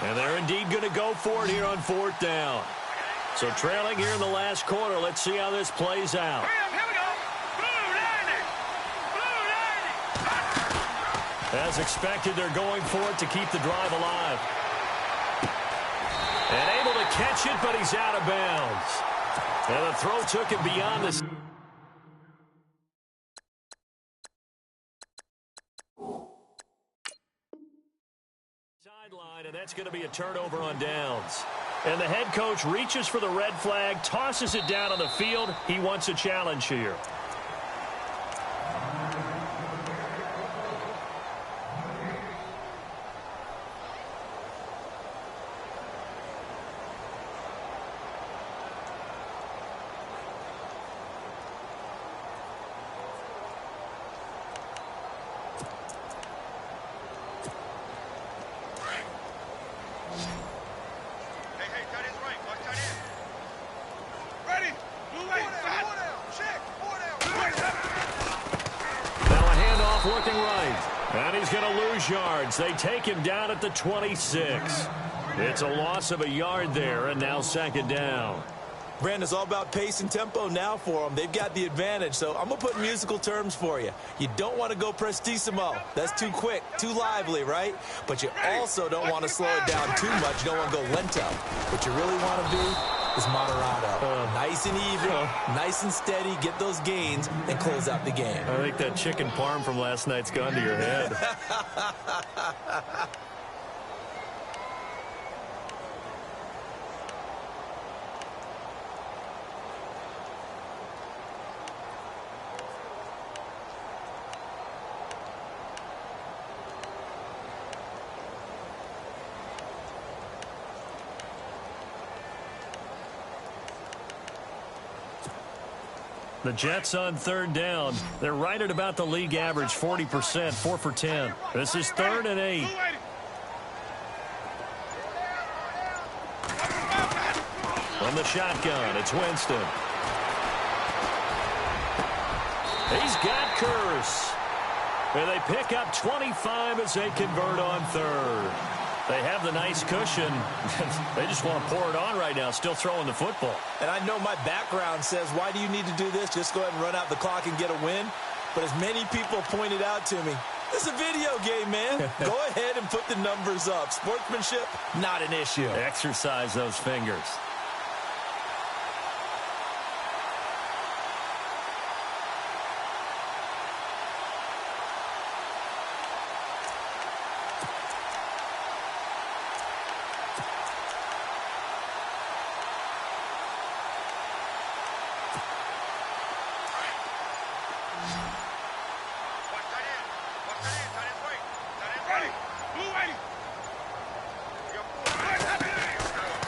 And they're indeed going to go for it here on 4th down. So trailing here in the last quarter. Let's see how this plays out. Here we go. Blue 90. As expected, they're going for it to keep the drive alive. And able to catch it, but he's out of bounds. And the throw took him beyond the... sideline, and that's going to be a turnover on downs. And the head coach reaches for the red flag, tosses it down on the field. He wants a challenge here. And he's going to lose yards. They take him down at the 26. It's a loss of a yard there, and now second down. Brandon, it's all about pace and tempo now for them. They've got the advantage, so I'm going to put musical terms for you. You don't want to go prestissimo. That's too quick, too lively, right? But you also don't want to slow it down too much. You don't want to go lento. What you really want to be is moderato. Nice and even, nice and steady, get those gains, and close out the game. I think that chicken parm from last night's gone to your head. The Jets on third down. They're right at about the league average, 40%, 4 for 10. This is 3rd and 8. From the shotgun, it's Winston. He's got Curse. And they pick up 25 as they convert on 3rd. They have the nice cushion. They just want to pour it on right now, still throwing the football. And I know my background says, why do you need to do this? Just go ahead and run out the clock and get a win. But as many people pointed out to me, this is a video game, man. Go ahead and put the numbers up. Sportsmanship, not an issue. Exercise those fingers.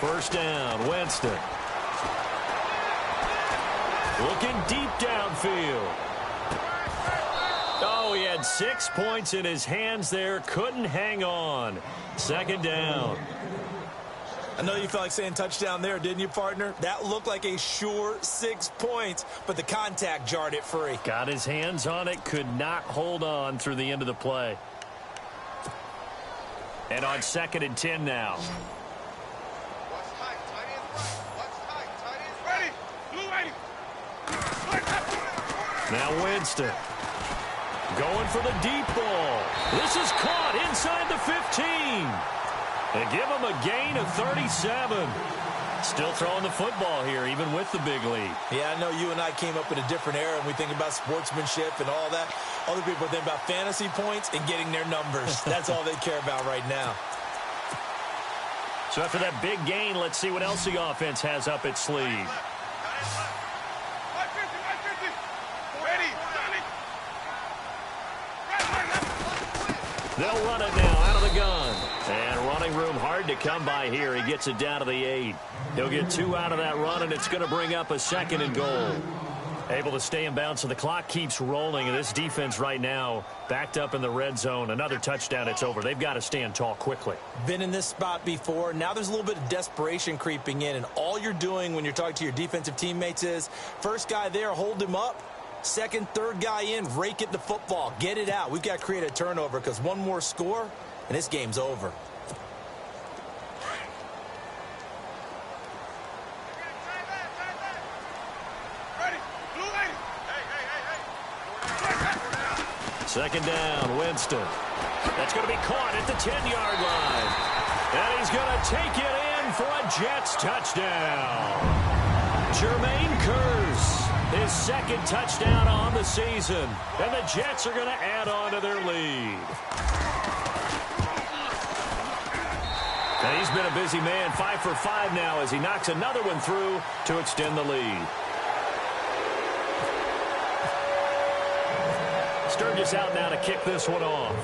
First down, Winston. Looking deep downfield. Oh, he had 6 points in his hands there. Couldn't hang on. Second down. I know you felt like saying touchdown there, didn't you, partner? That looked like a sure 6 points, but the contact jarred it free. Got his hands on it, could not hold on through the end of the play. And on 2nd and 10 now. Now Winston going for the deep ball. This is caught inside the 15. They give him a gain of 37. Still throwing the football here, even with the big lead. Yeah, I know you and I came up in a different era, and we think about sportsmanship and all that. Other people think about fantasy points and getting their numbers. That's all they care about right now. So after that big gain, let's see what else the offense has up its sleeve. They'll run it now out of the gun. And running room hard to come by here. He gets it down to the 8. He'll get 2 out of that run, and it's going to bring up a 2nd and goal. Able to stay in bounds, so the clock keeps rolling. And this defense right now backed up in the red zone. Another touchdown, it's over. They've got to stand tall quickly. Been in this spot before. Now there's a little bit of desperation creeping in. And all you're doing when you're talking to your defensive teammates is, first guy there, hold him up. Second, third guy in, rake at the football. Get it out. We've got to create a turnover because one more score, and this game's over. Second down, Winston. That's going to be caught at the 10-yard line. And he's going to take it in for a Jets touchdown. Jermaine Curse, his 2nd touchdown on the season. And the Jets are going to add on to their lead. And he's been a busy man, 5 for 5 now as he knocks another one through to extend the lead. Sturgis out now to kick this one off.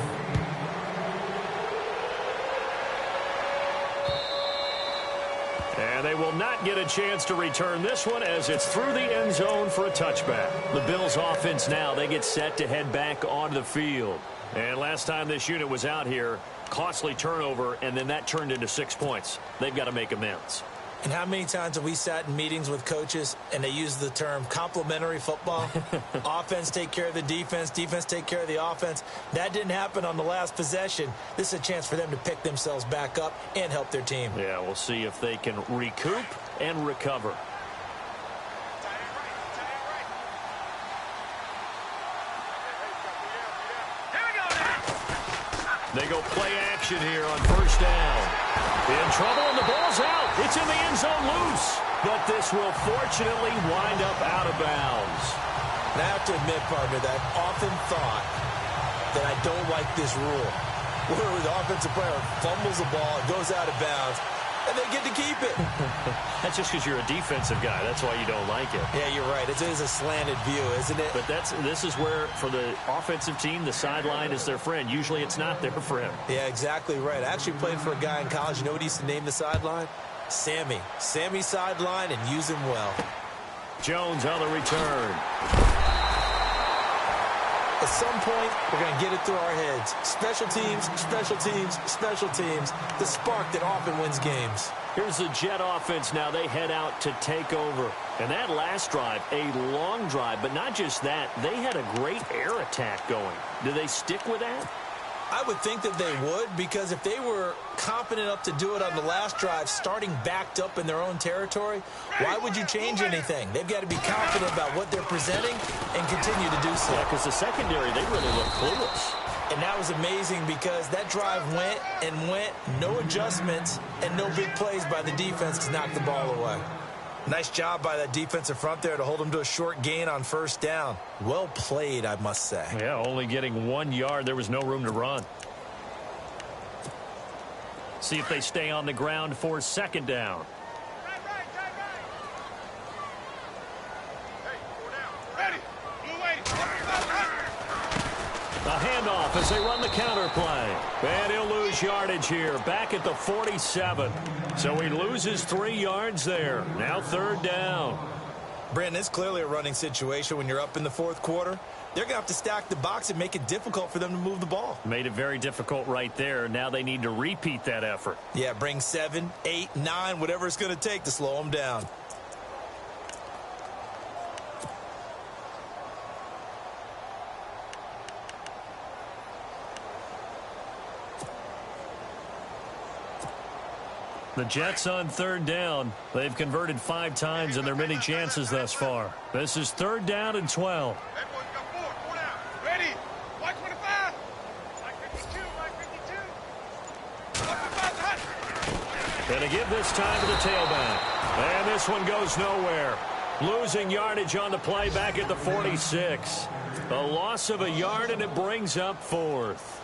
And they will not get a chance to return this one as it's through the end zone for a touchback. The Bills offense now, they get set to head back onto the field. And last time this unit was out here, costly turnover, and then that turned into 6 points. They've got to make amends. And how many times have we sat in meetings with coaches and they use the term complementary football? Offense take care of the defense, defense take care of the offense. That didn't happen on the last possession. This is a chance for them to pick themselves back up and help their team. Yeah, we'll see if they can recoup and recover. They go play action here on first down. In trouble, and the ball's out. It's in the end zone loose. But this will fortunately wind up out of bounds. And I have to admit, partner, that I've often thought that I don't like this rule. Where the offensive player fumbles the ball, it goes out of bounds, and they get to keep it. That's just because you're a defensive guy. That's why you don't like it. Yeah, you're right. It is a slanted view, isn't it? But this is where, for the offensive team, the sideline is their friend. Usually it's not their friend. Yeah, exactly right. I actually played for a guy in college. You know what he used to name the sideline? Sammy. Sammy sideline, and use him well. Jones on the return. At some point, we're going to get it through our heads. Special teams, special teams, special teams. The spark that often wins games. Here's the Jet offense now. They head out to take over. And that last drive, a long drive, but not just that. They had a great air attack going. Do they stick with that? I would think that they would, because if they were confident enough to do it on the last drive, starting backed up in their own territory, why would you change anything? They've got to be confident about what they're presenting and continue to do so. Yeah, because the secondary, they really look clueless. And that was amazing because that drive went and went, no adjustments, and no big plays by the defense to knock the ball away. Nice job by that defensive front there to hold them to a short gain on first down. Well played, I must say. Yeah, only getting 1 yard. There was no room to run. See if they stay on the ground for second down. A handoff as they run the counter play. And he'll lose yardage here, back at the 47. So he loses 3 yards there. Now third down. Brandon, it's clearly a running situation when you're up in the fourth quarter. They're going to have to stack the box and make it difficult for them to move the ball. Made it very difficult right there. Now they need to repeat that effort. Yeah, bring 7, 8, 9, whatever it's going to take to slow them down. The Jets on third down. They've converted 5 times in their many chances thus far. This is third down and 12. Ready? 125. 152. 152. Going to give this time to the tailback. And this one goes nowhere. Losing yardage on the play back at the 46. A loss of a yard, and it brings up fourth.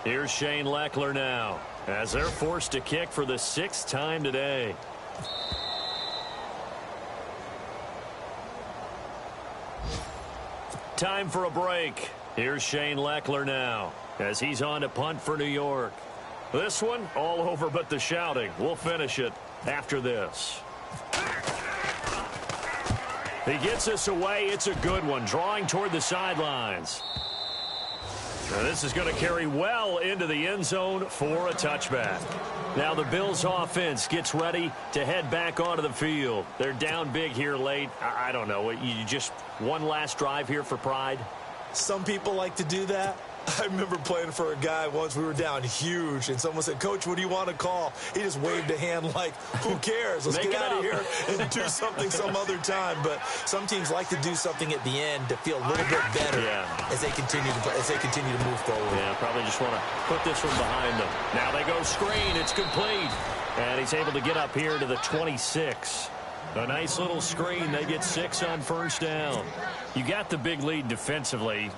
Here's Shane Leckler now, as they're forced to kick for the 6th time today. Time for a break. Here's Shane Leckler now, as he's on to punt for New York. This one, all over but the shouting. We'll finish it after this. He gets us away. It's a good one, drawing toward the sidelines. Now this is going to carry well into the end zone for a touchback. Now the Bills offense gets ready to head back onto the field. They're down big here late. I don't know. You just one last drive here for pride? Some people like to do that. I remember playing for a guy once. We were down huge, and someone said, "Coach, what do you want to call?" He just waved a hand like, "Who cares? Let's get out of here and do something some other time." But some teams like to do something at the end to feel a little bit better as they continue to move forward. Yeah, probably just want to put this one behind them. Now they go screen. It's complete, and he's able to get up here to the 26. A nice little screen. They get 6 on first down. You got the big lead defensively.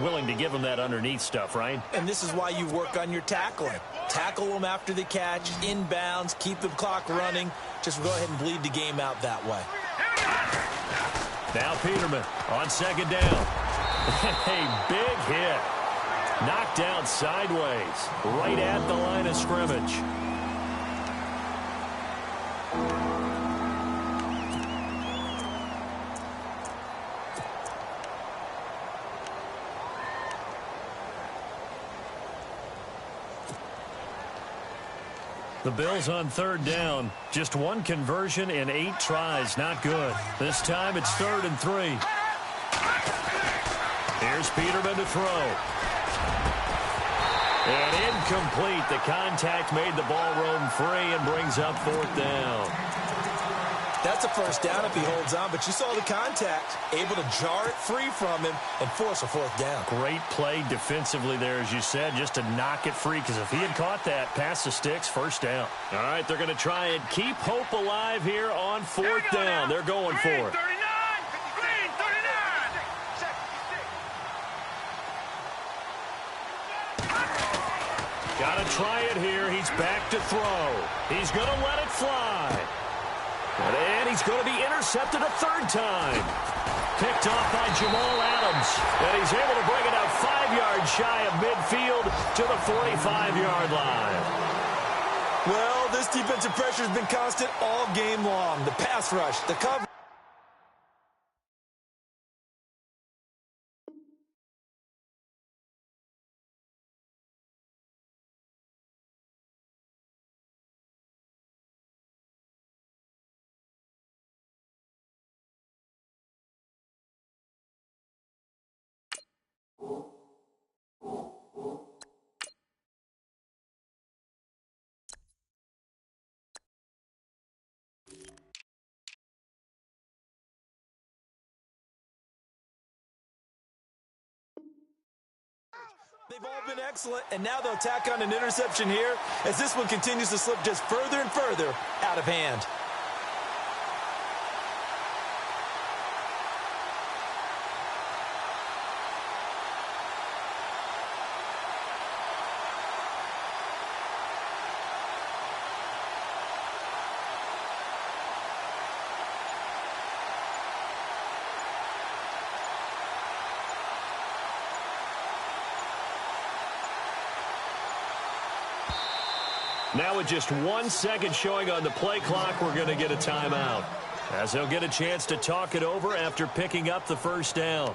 Willing to give them that underneath stuff, right? And this is why you work on your tackling. Tackle them after the catch, inbounds, keep the clock running. Just go ahead and bleed the game out that way. Now Peterman on second down. A big hit. Knocked down sideways, right at the line of scrimmage. The Bills on third down. Just one conversion in 8 tries. Not good. This time it's 3rd and 3. Here's Peterman to throw. And incomplete. The contact made the ball roam free and brings up 4th down. That's a first down if he holds on, but you saw the contact, able to jar it free from him and force a 4th down. Great play defensively there, as you said, just to knock it free, because if he had caught that, past the sticks, first down. All right, they're going to try and keep hope alive here on 4th down. They're going for it. Green 39. Got to try it here. He's back to throw. He's going to let it fly. And he's going to be intercepted a 3rd time. Picked off by Jamal Adams. And he's able to bring it out 5 yards shy of midfield to the 45-yard line. Well, this defensive pressure has been constant all game long. The pass rush, the cover. They've all been excellent, and now they'll tack on an interception here as this one continues to slip just further and further out of hand. Now with just 1 second showing on the play clock, we're going to get a timeout, as they'll get a chance to talk it over after picking up the first down.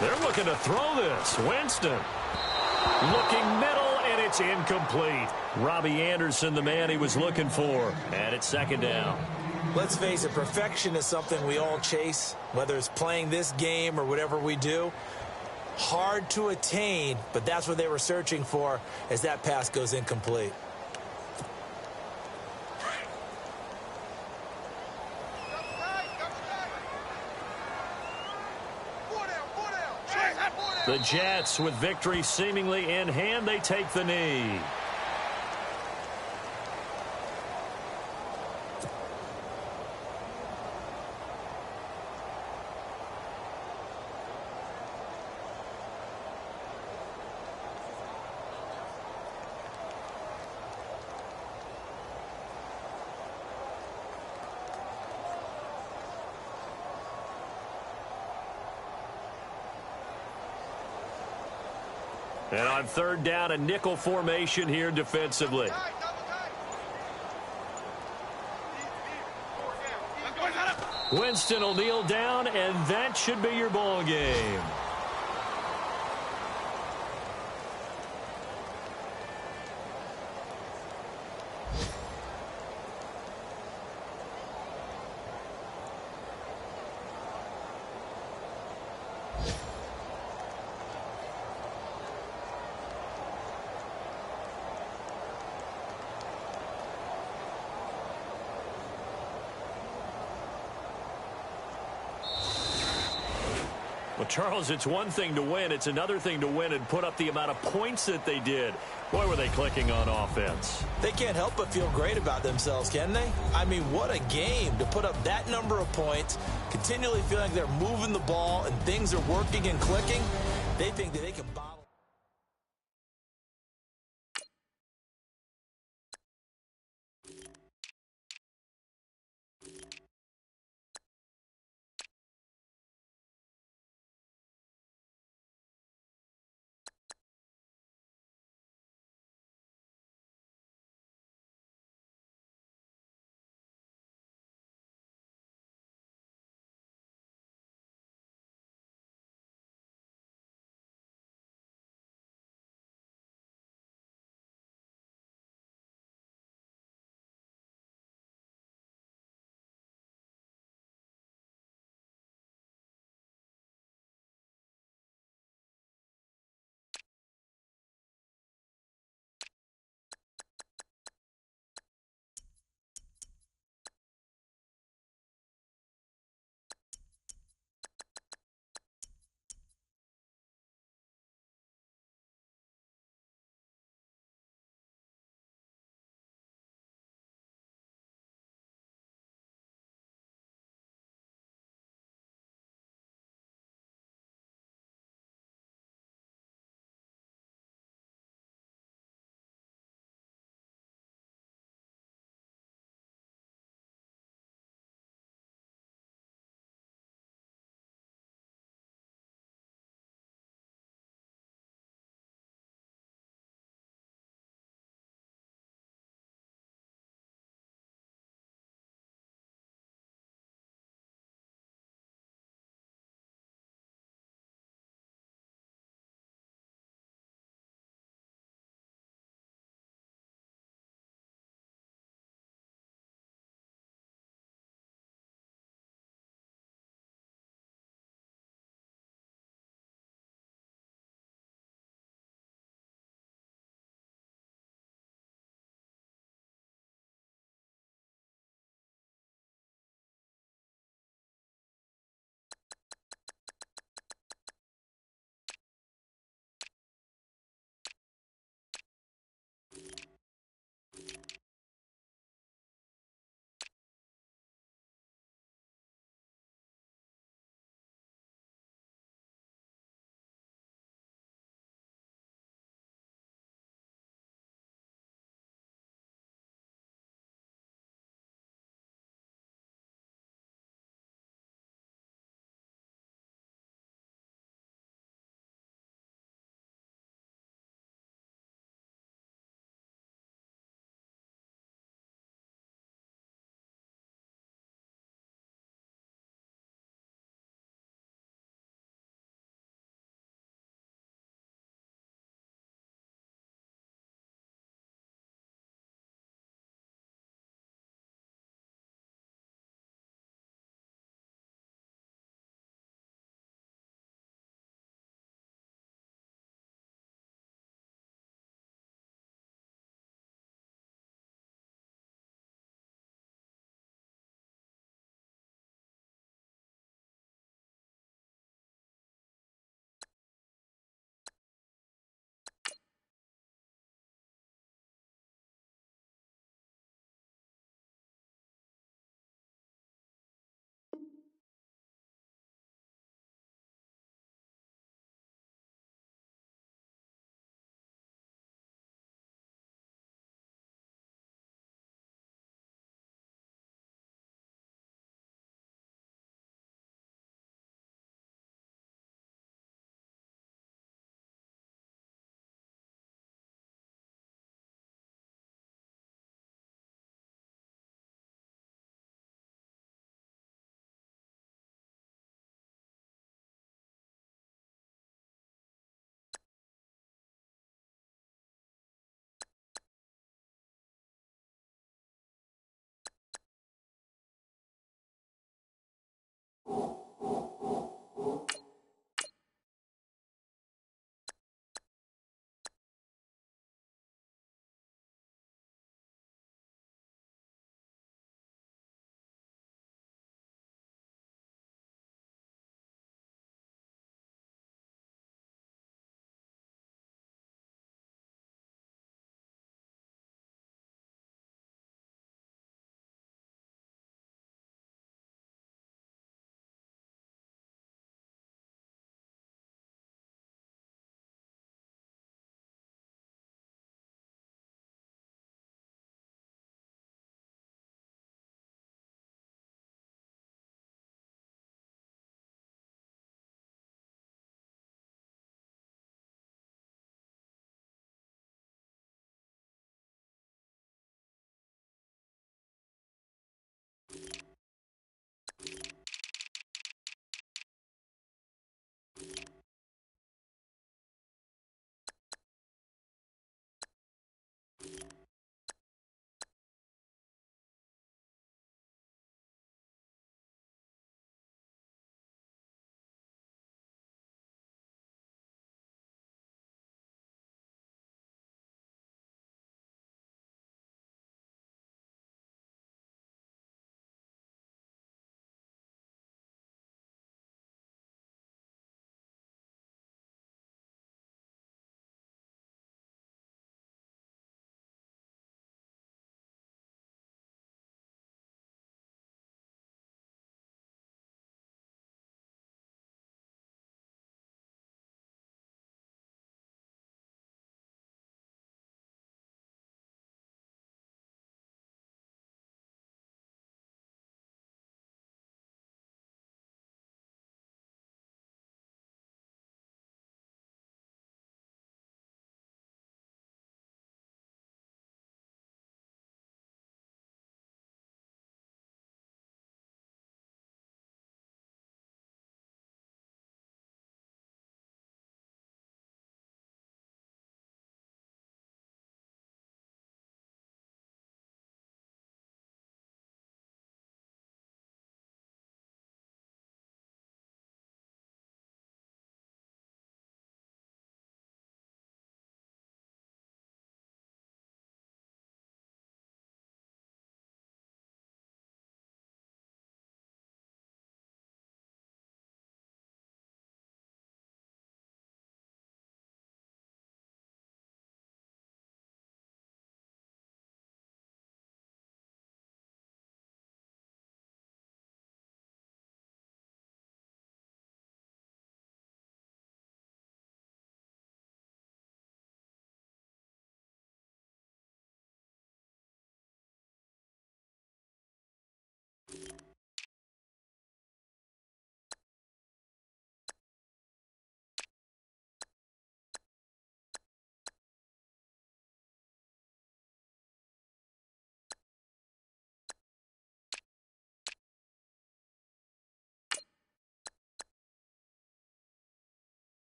They're looking to throw this. Winston looking middle, and it's incomplete. Robbie Anderson, the man he was looking for. And it's 2nd down. Let's face it, perfection is something we all chase, whether it's playing this game or whatever we do. Hard to attain, but that's what they were searching for as that pass goes incomplete. The Jets, with victory seemingly in hand, they take the knee. And on 3rd down, a nickel formation here defensively. Winston will kneel down, and that should be your ball game. Charles, it's one thing to win. It's another thing to win and put up the amount of points that they did. Boy, were they clicking on offense. They can't help but feel great about themselves, can they? I mean, what a game to put up that number of points, continually feeling like they're moving the ball and things are working and clicking. They think that they can bottle.